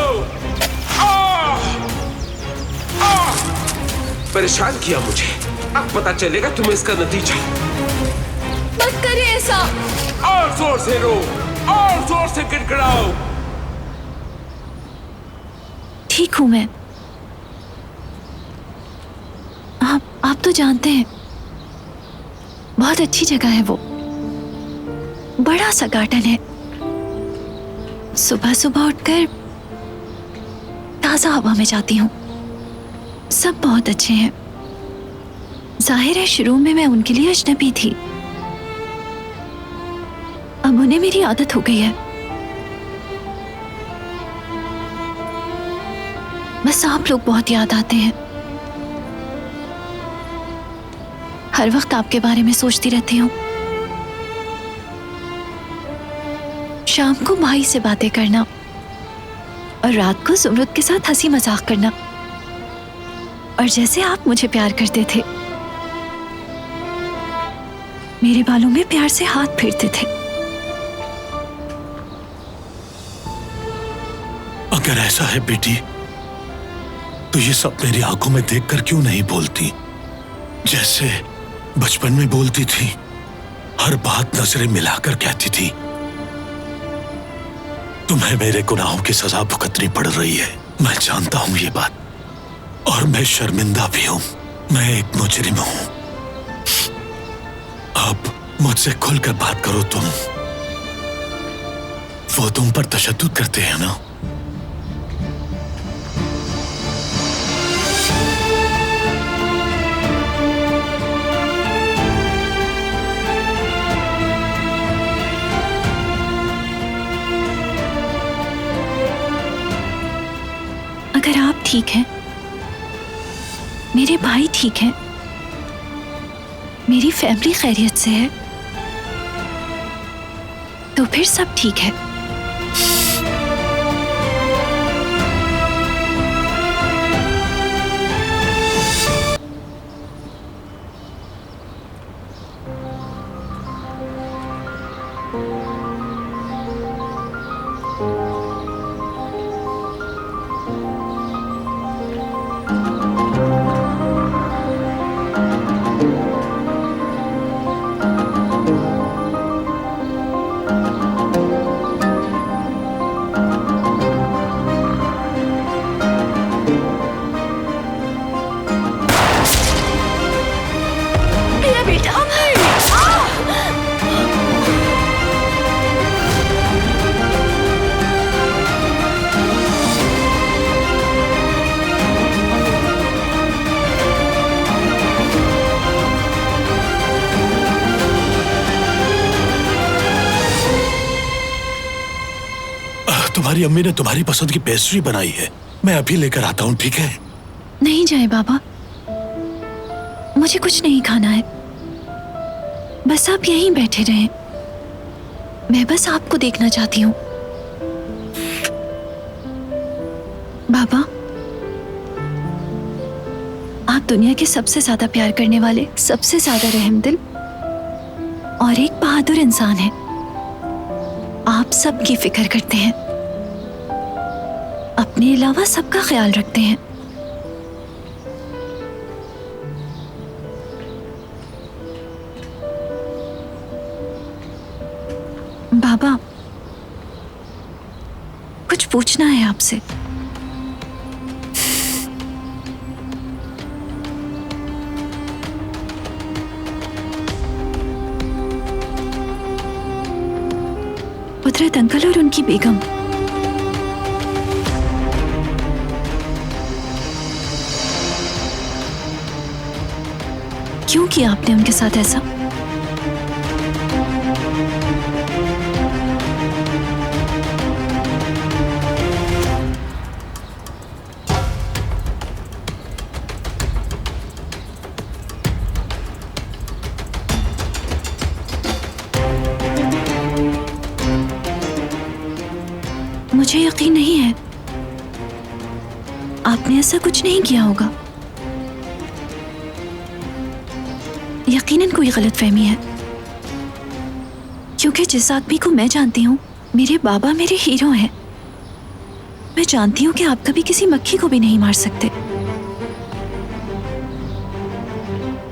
परेशान किया मुझे, अब पता चलेगा तुम्हें इसका नतीजा। मत करिए ऐसा। और जोर से रो, और जोर से गिड़गिड़ाओ। ठीक हूं मैं। आप तो जानते हैं, बहुत अच्छी जगह है वो। बड़ा सा गार्डन है। सुबह सुबह उठकर ताजा हवा में जाती हूँ। सब बहुत अच्छे हैं। जाहिर है शुरू में मैं उनके लिए अजनबी थी, अब उन्हें मेरी आदत हो गई है। बस आप लोग बहुत याद आते हैं। हर वक्त आपके बारे में सोचती रहती हूँ। शाम को भाई से बातें करना और रात को जुमरुद के साथ हंसी मजाक करना, और जैसे आप मुझे प्यार करते थे, मेरे बालों में प्यार से हाथ फेरते थे। अगर ऐसा है बेटी, तो ये सब मेरी आंखों में देखकर क्यों नहीं बोलती, जैसे बचपन में बोलती थी? हर बात नजरें मिलाकर कहती थी। तुम्हें मेरे गुनाहों की सजा भुगतनी पड़ रही है, मैं जानता हूं ये बात, और मैं शर्मिंदा भी हूं। मैं एक मुजरिम हूं। अब मुझसे खुलकर बात करो तुम। वो तुम पर तशद्दुद करते हैं ना? अगर आप ठीक हैं, मेरे भाई ठीक हैं, मेरी फैमिली खैरियत से है, तो फिर सब ठीक है। तुम्हारी अम्मी ने तुम्हारी पसंद की पेस्ट्री बनाई है, मैं अभी लेकर आता हूँ, ठीक है? नहीं जाए बाबा, मुझे कुछ नहीं खाना है। बस आप यहीं बैठे रहें। मैं बस आपको देखना चाहती हूँ। बाबा, आप दुनिया के सबसे ज्यादा प्यार करने वाले, सबसे ज्यादा रहमदिल और एक बहादुर इंसान हैं। आप सबकी फिक्र करते हैं, अपने अलावा सबका ख्याल रखते हैं। बाबा, कुछ पूछना है आपसे। कुदरत अंकल और उनकी बेगम, क्यों किया आपने उनके साथ ऐसा? मुझे यकीन नहीं है, आपने ऐसा कुछ नहीं किया होगा। यकीनन कोई गलतफहमी है। क्योंकि जिस आदमी को मैं जानती हूँ, मेरे बाबा मेरे हीरो हैं। मैं जानती हूँ कि आप कभी किसी मक्खी को भी नहीं मार सकते।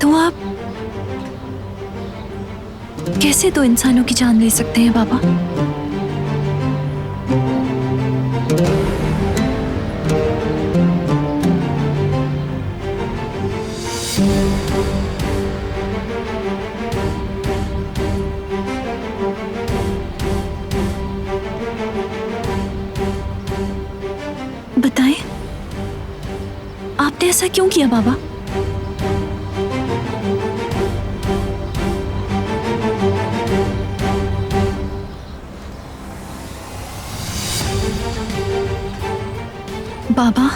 तो आप कैसे दो इंसानों की जान ले सकते हैं बाबा? बताएं, आपने ऐसा क्यों किया बाबा? बाबा,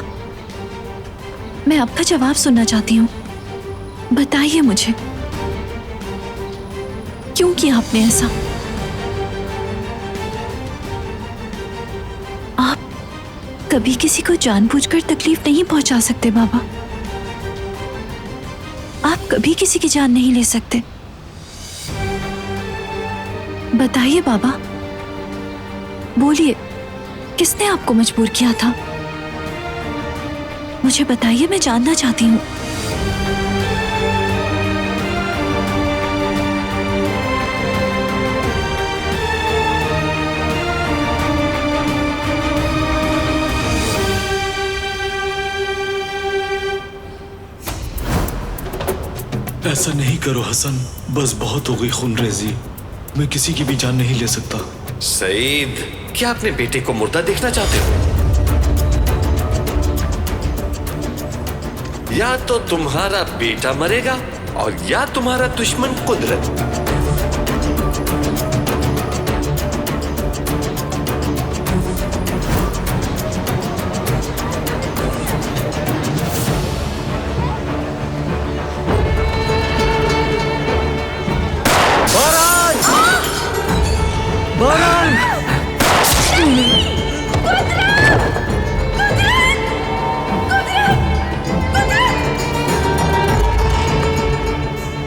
मैं आपका जवाब सुनना चाहती हूँ। बताइए मुझे, क्यों किया आपने ऐसा? आप कभी किसी को जानबूझकर तकलीफ नहीं पहुंचा सकते बाबा। आप कभी किसी की जान नहीं ले सकते। बताइए बाबा, बोलिए, किसने आपको मजबूर किया था? मुझे बताइए, मैं जानना चाहती हूँ। ऐसा नहीं करो हसन, बस बहुत हो गई खूनरेजी। मैं किसी की भी जान नहीं ले सकता। सईद, क्या अपने बेटे को मुर्दा देखना चाहते हो? या तो तुम्हारा बेटा मरेगा और या तुम्हारा दुश्मन कुदरत।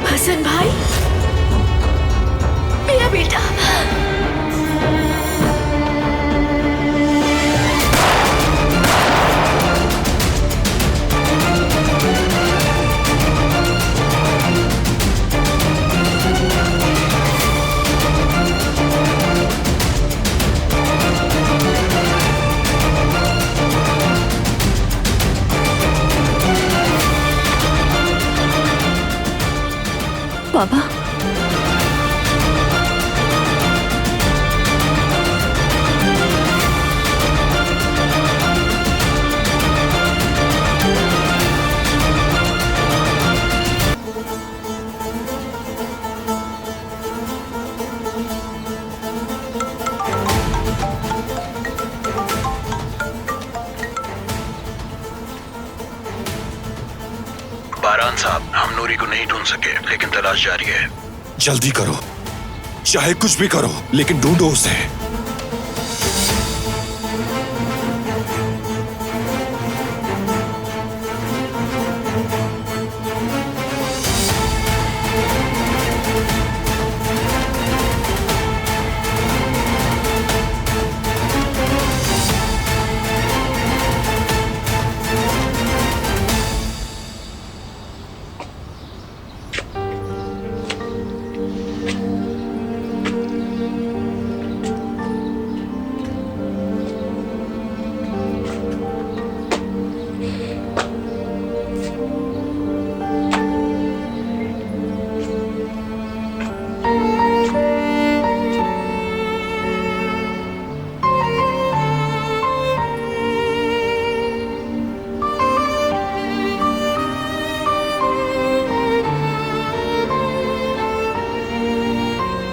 हसन भाई, मेरा बेटा। बाबा, बारान साहब, हम नूरी को नहीं ढूंढ सके, लेकिन तलाश जारी है। जल्दी करो, चाहे कुछ भी करो, लेकिन ढूंढो उसे।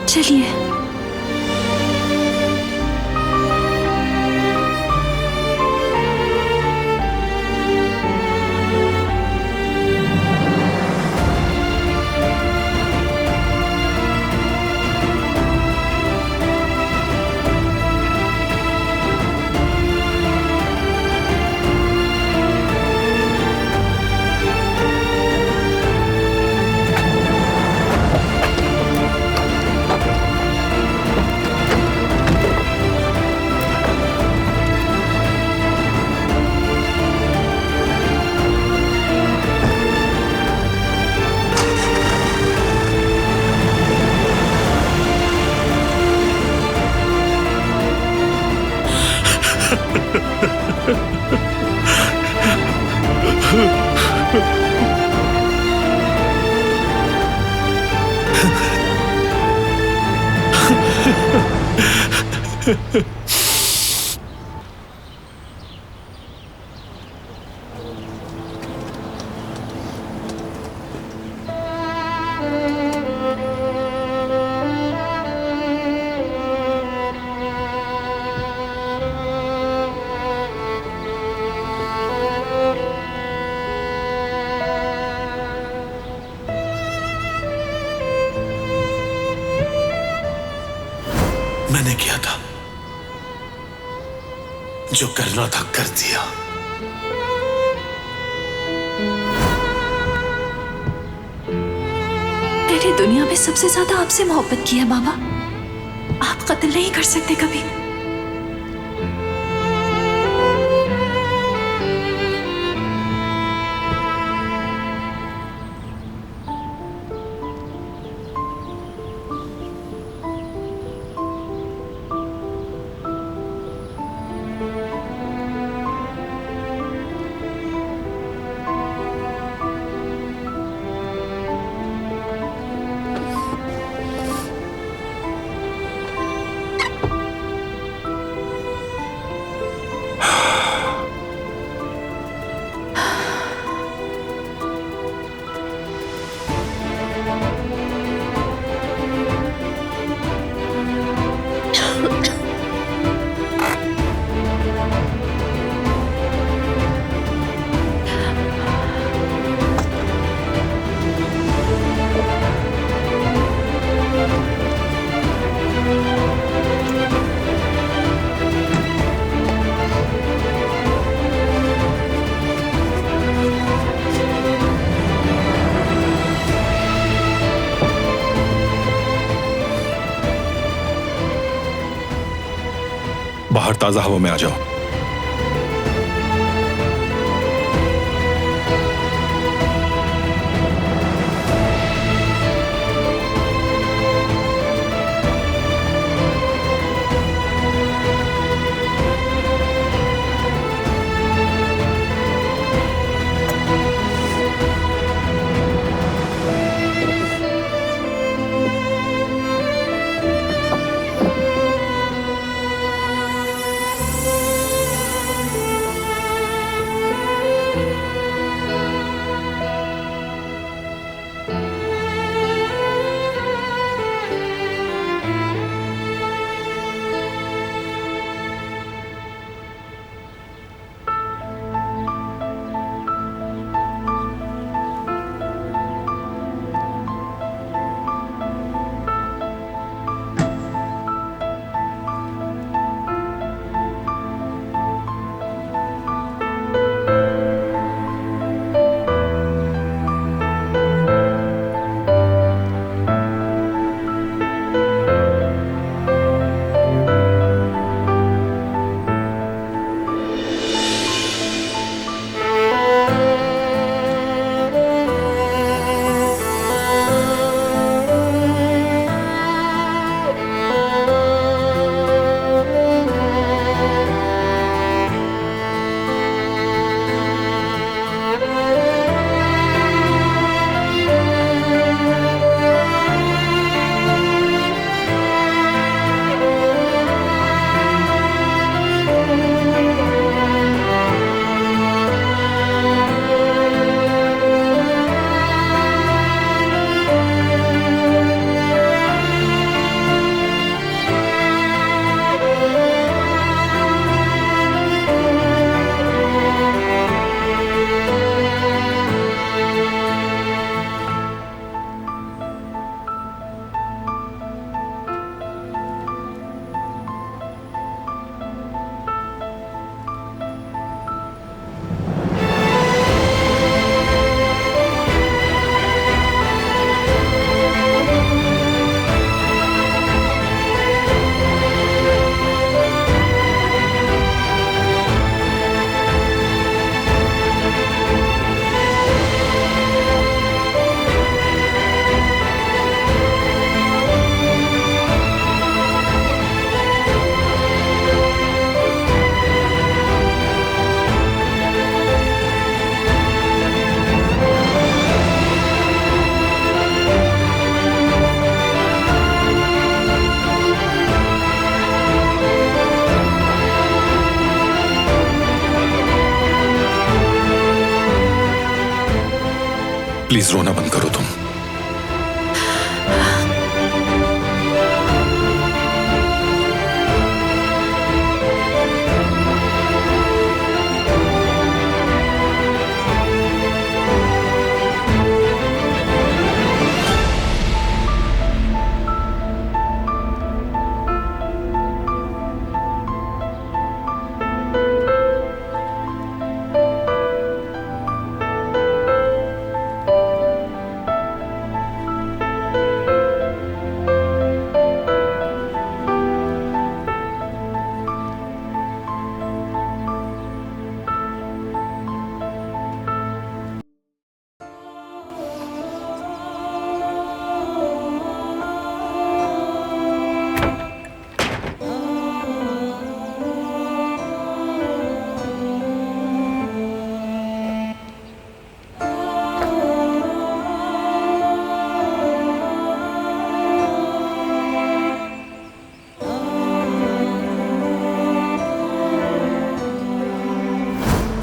चलिए। मैंने किया था, जो करना था कर दिया। मैंने दुनिया में सबसे ज्यादा आपसे मोहब्बत की है बाबा। आप कत्ल नहीं कर सकते कभी। बाहर ताजा हवा में आ जाओ। प्लीज रोना बंद करो तुम।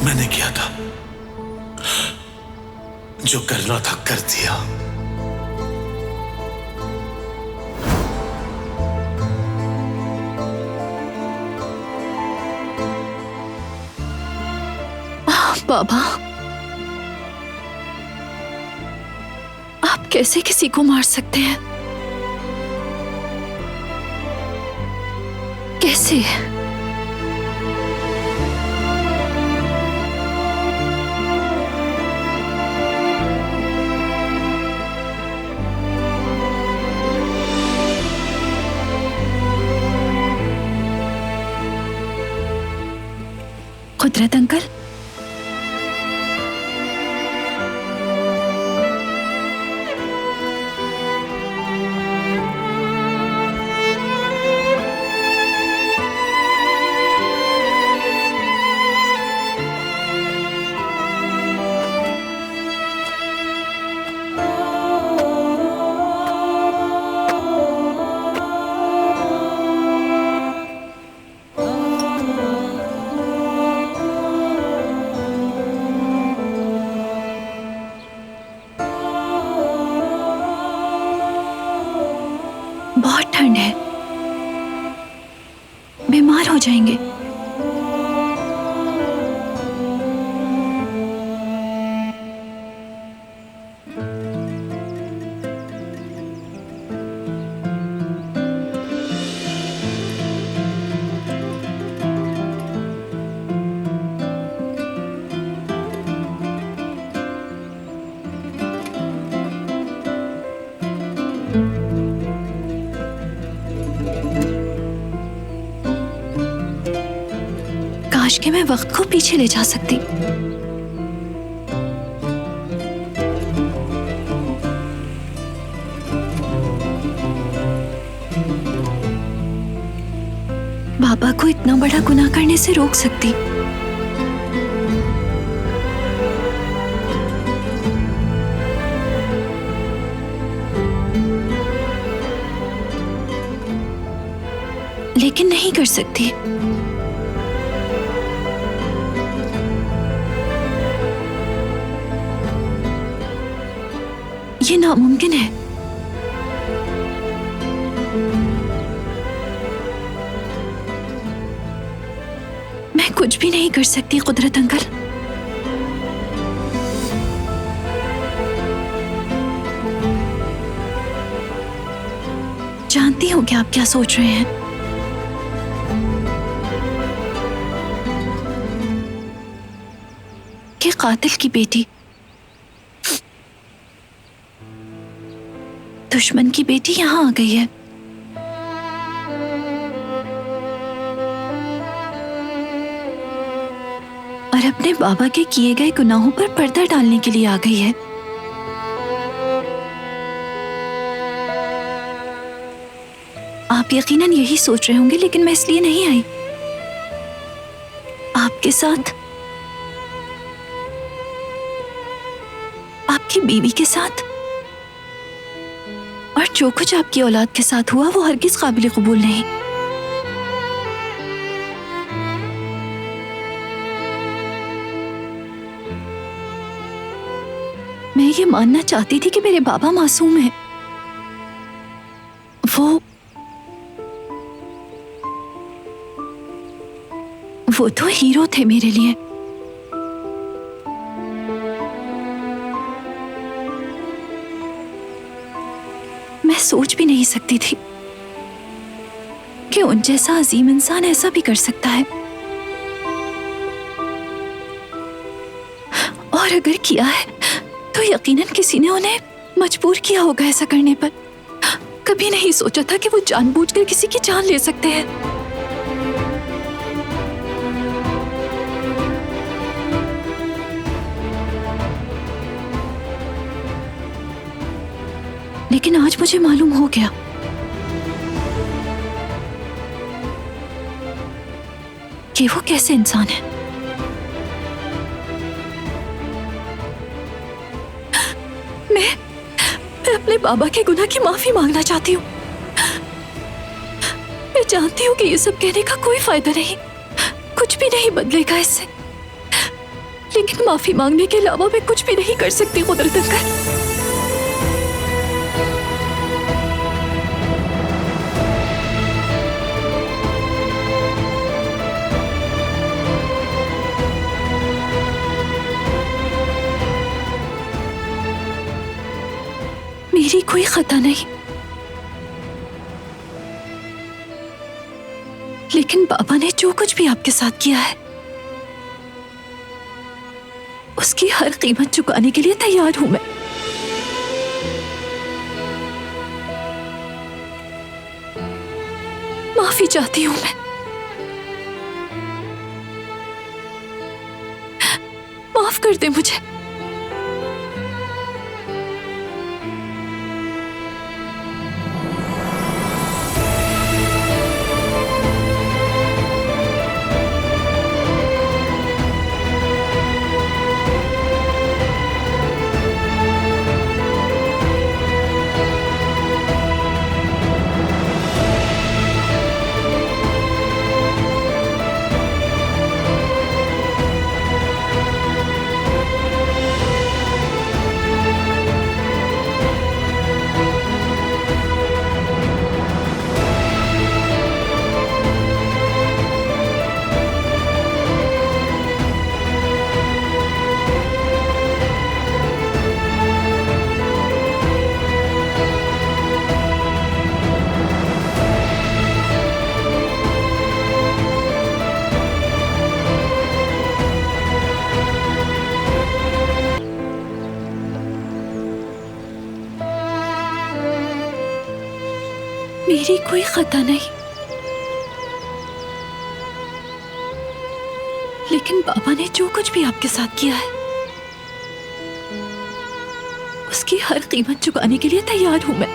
मैंने किया था, जो करना था कर दिया। बाबा, आप कैसे किसी को मार सकते हैं? कैसे? कुदरत अंकल, बहुत ठंड है, बीमार हो जाएंगे। काश कि मैं वक्त को पीछे ले जा सकती। बाबा को इतना बड़ा गुनाह करने से रोक सकती। लेकिन नहीं कर सकती। ये नामुमकिन है। मैं कुछ भी नहीं कर सकती कुदरत अंकल। जानती हूँ कि आप क्या सोच रहे हैं। कि कातिल की बेटी, दुश्मन की बेटी यहां आ गई है। और अपने बाबा के किए गए गुनाहों पर पर्दा डालने के लिए आ गई है। आप यकीनन यही सोच रहे होंगे, लेकिन मैं इसलिए नहीं आई। आपके साथ, आपकी बीवी के साथ और जो कुछ आपकी औलाद के साथ हुआ वो हरगिज काबिल कबूल नहीं। मैं ये मानना चाहती थी कि मेरे बाबा मासूम हैं। वो तो हीरो थे मेरे लिए। मैं सोच भी नहीं सकती थी कि उन जैसा अजीम इंसान ऐसा भी कर सकता है। और अगर किया है तो यकीनन किसी ने उन्हें मजबूर किया होगा ऐसा करने पर। कभी नहीं सोचा था कि वो जानबूझकर किसी की जान ले सकते हैं। लेकिन आज मुझे मालूम हो गया कि वो कैसे इंसान है। मैं अपने बाबा के गुनाह की माफी मांगना चाहती हूँ। मैं जानती हूँ कि ये सब कहने का कोई फायदा नहीं, कुछ भी नहीं बदलेगा इससे, लेकिन माफी मांगने के अलावा मैं कुछ भी नहीं कर सकती कुदरत अंकल। मेरी कोई खता नहीं, लेकिन बाबा ने जो कुछ भी आपके साथ किया है उसकी हर कीमत चुकाने के लिए तैयार हूं मैं। माफी चाहती हूं मैं। माफ कर दे मुझे। मेरी कोई खता नहीं, लेकिन बाबा ने जो कुछ भी आपके साथ किया है उसकी हर कीमत चुकाने के लिए तैयार हूं मैं।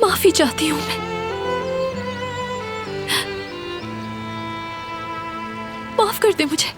माफी चाहती हूं मैं। माफ कर दे मुझे।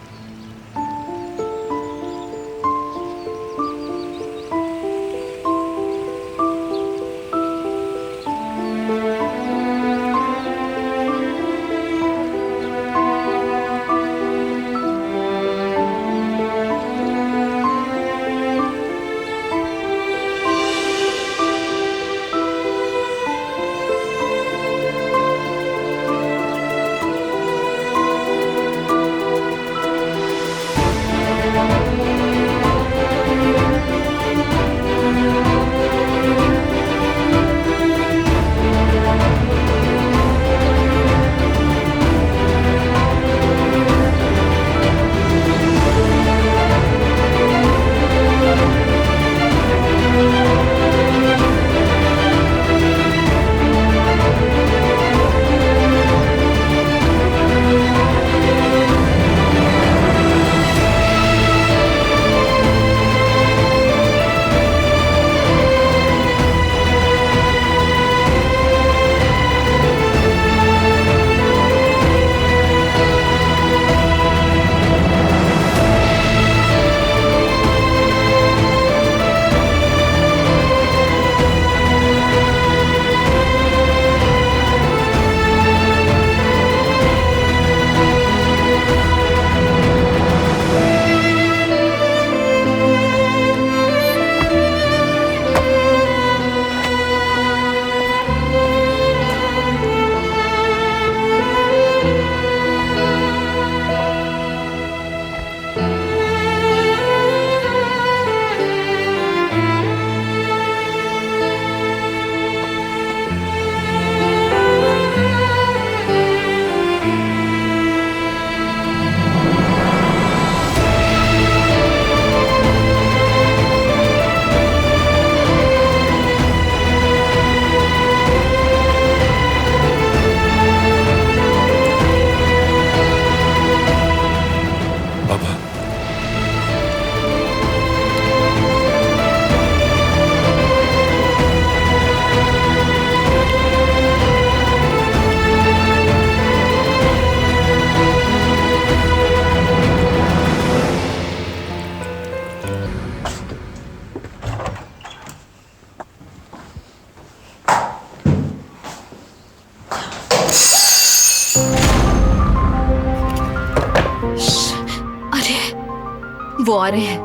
वो आ रहे हैं।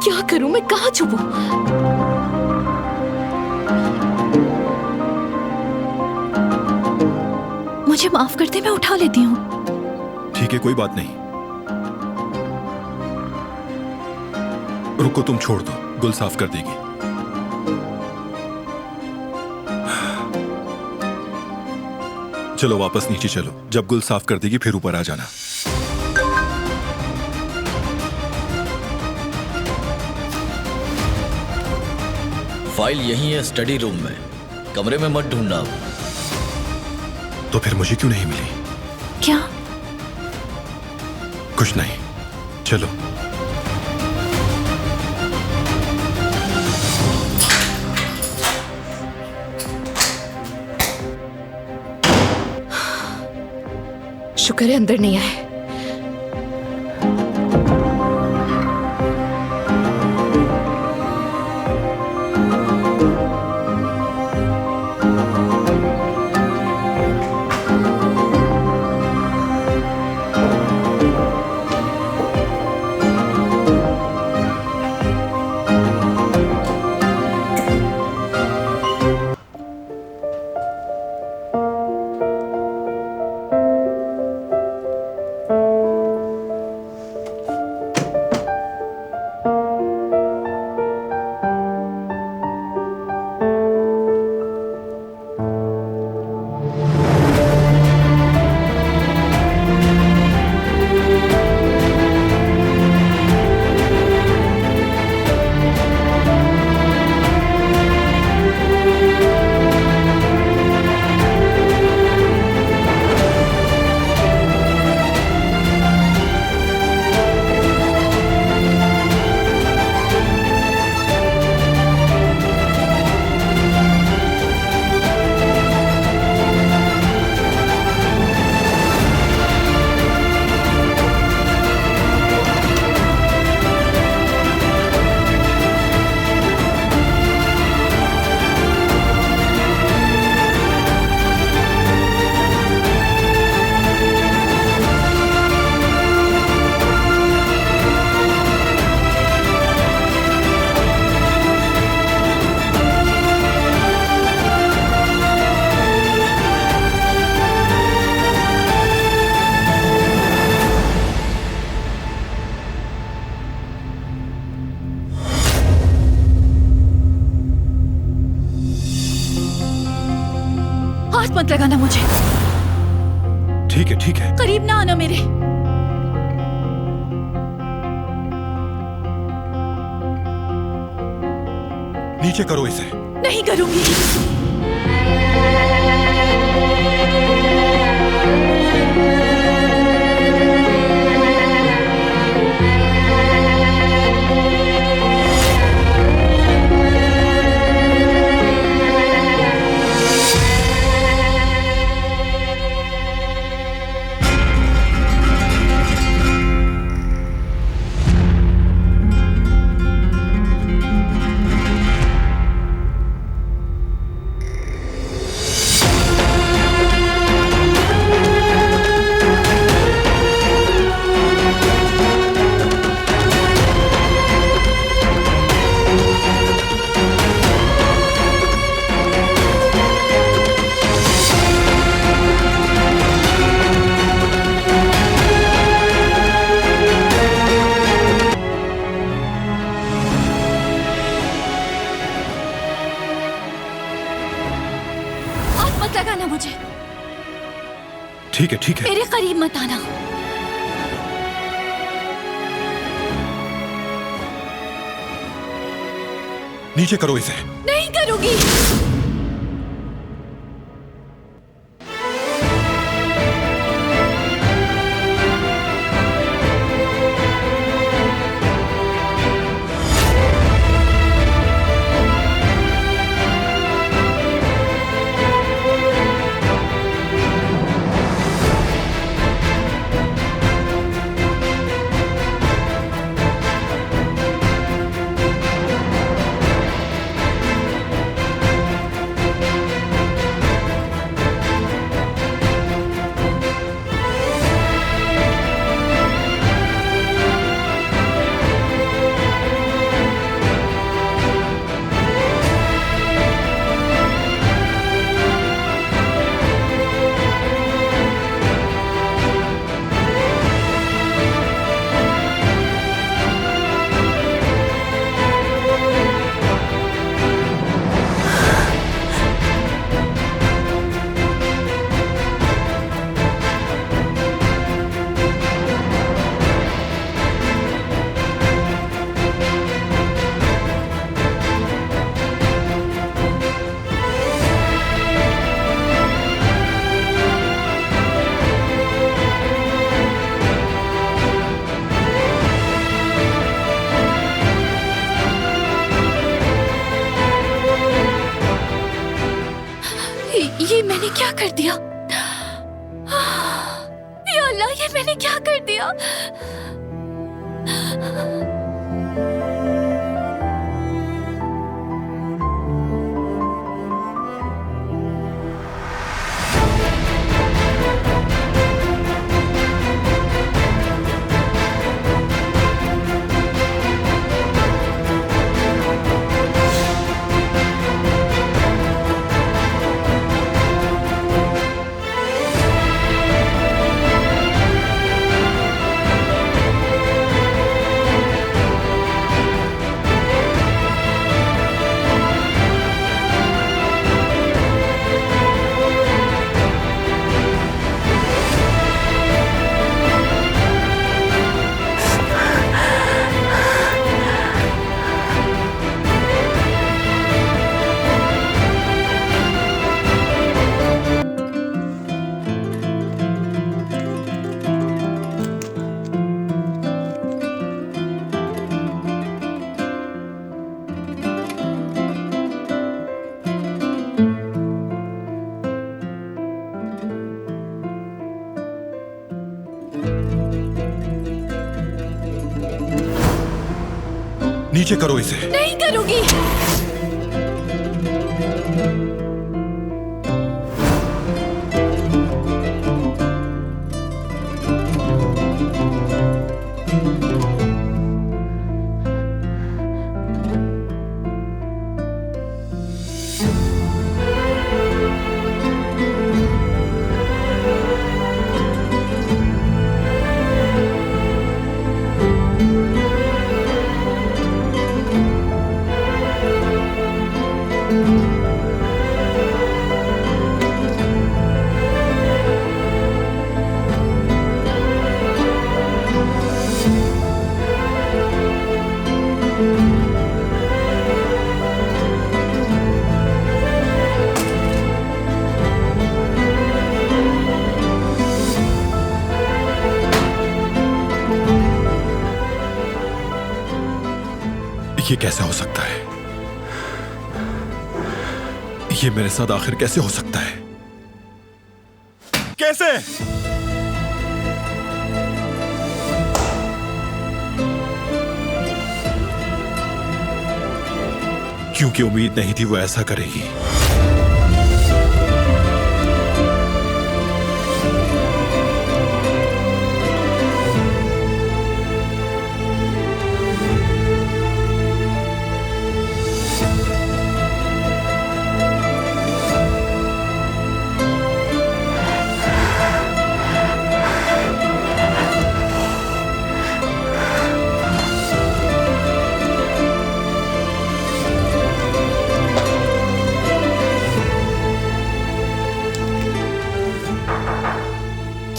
क्या करूं मैं, कहां छुपूं? मुझे माफ कर दे, मैं उठा लेती हूँ। ठीक है, कोई बात नहीं। रुको, तुम छोड़ दो, गुल साफ कर देगी। चलो वापस नीचे चलो, जब गुल साफ कर देगी फिर ऊपर आ जाना। फाइल यहीं है, स्टडी रूम में। कमरे में मत ढूंढना। तो फिर मुझे क्यों नहीं मिली? क्या? कुछ नहीं, चलो। शुक्र है अंदर नहीं आए। हाथ मत लगाना मुझे। ठीक है, ठीक है। करीब ना आना मेरे। नीचे करो इसे। नहीं करूंगी। मत लगाना मुझे। ठीक है, ठीक है। मेरे करीब मत आना। नीचे करो इसे। नहीं करूंगी। मैंने क्या कर दिया? या अल्लाह, ये मैंने क्या कर दिया? नीचे करो इसे। नहीं करूंगी। ये कैसे हो सकता है? ये मेरे साथ आखिर कैसे हो सकता है? कैसे? क्योंकि उम्मीद नहीं थी वो ऐसा करेगी।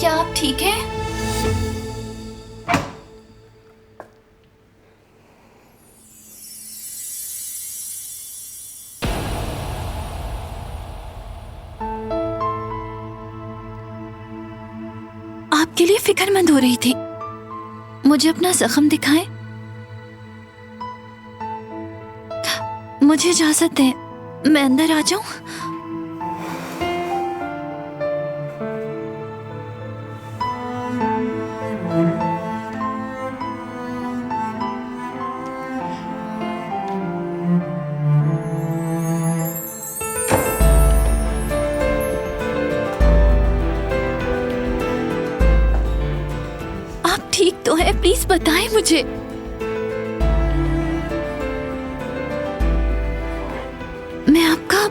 क्या आप ठीक हैं? आपके लिए फिक्रमंद हो रही थी। मुझे अपना जख्म दिखाएं। मुझे इजाजत दें, मैं अंदर आ जाऊं? आप ठीक तो हैं? प्लीज बताएं मुझे। मैं आपका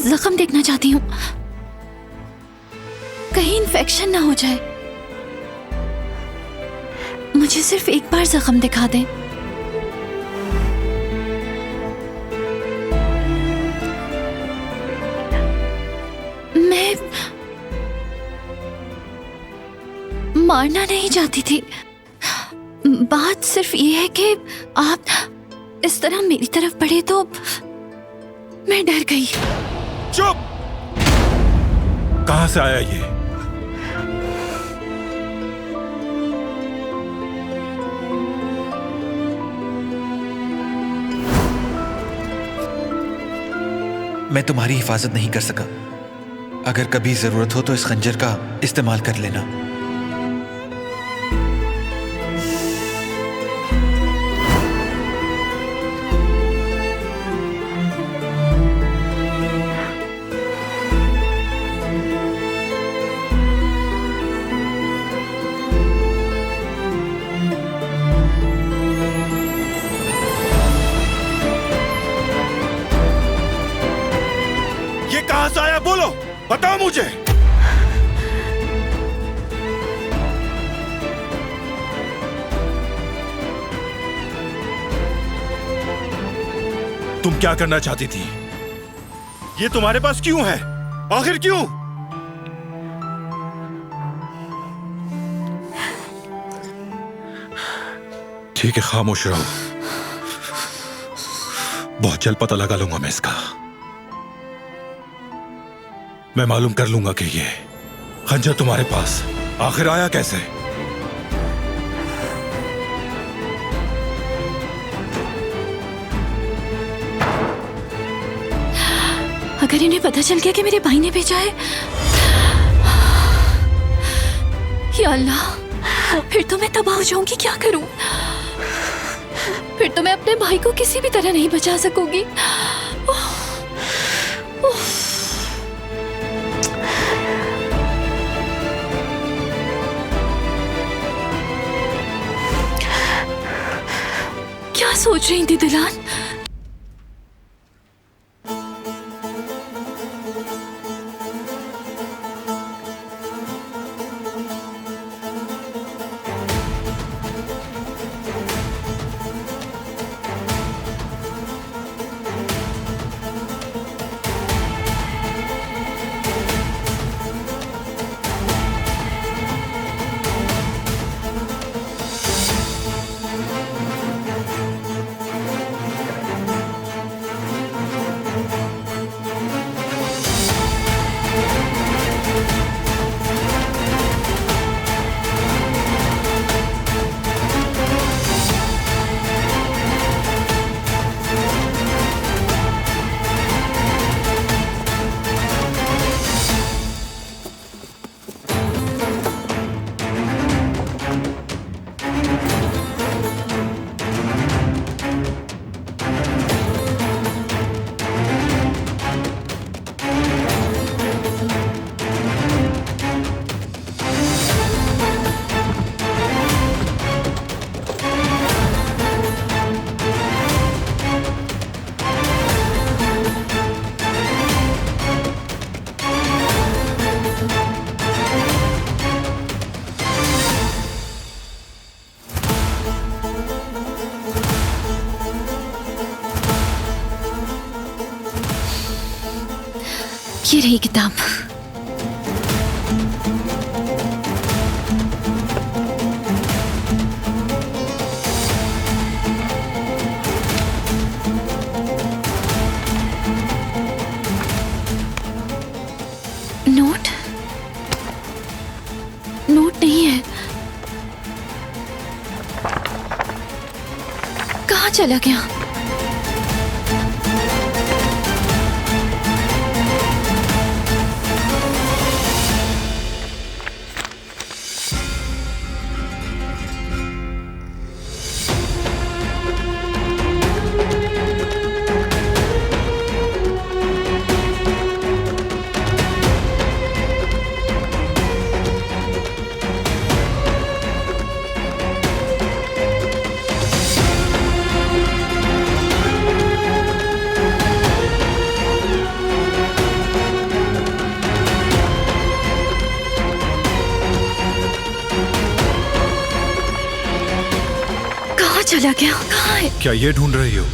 जख्म देखना चाहती हूँ, कहीं इन्फेक्शन ना हो जाए। मुझे सिर्फ एक बार जख्म दिखा दें। मैं मारना नहीं चाहती थी। बात सिर्फ ये है कि आप इस तरह मेरी तरफ बढ़े तो मैं डर गई। चुप! कहां से आया ये? मैं तुम्हारी हिफाजत नहीं कर सका। अगर कभी जरूरत हो तो इस खंजर का इस्तेमाल कर लेना। कहां से आया बोलो, बताओ मुझे। तुम क्या करना चाहती थी? ये तुम्हारे पास क्यों है? आखिर क्यों? ठीक है, खामोश रहो। बहुत जल्द पता लगा लूंगा मैं इसका। मैं मालूम कर लूंगा कि ये खंजर तुम्हारे पास आखिर आया कैसे। अगर इन्हें पता चल गया कि मेरे भाई ने भेजा है, या अल्लाह, फिर तो मैं तबाह हो जाऊंगी। क्या करूं? फिर तो मैं अपने भाई को किसी भी तरह नहीं बचा सकूंगी। क्या सोच रही थी दिलान? ये रही किताब। नोट नहीं है। कहाँ चला गया? चला गया? कहाँ है? क्या ये ढूंढ रही हो?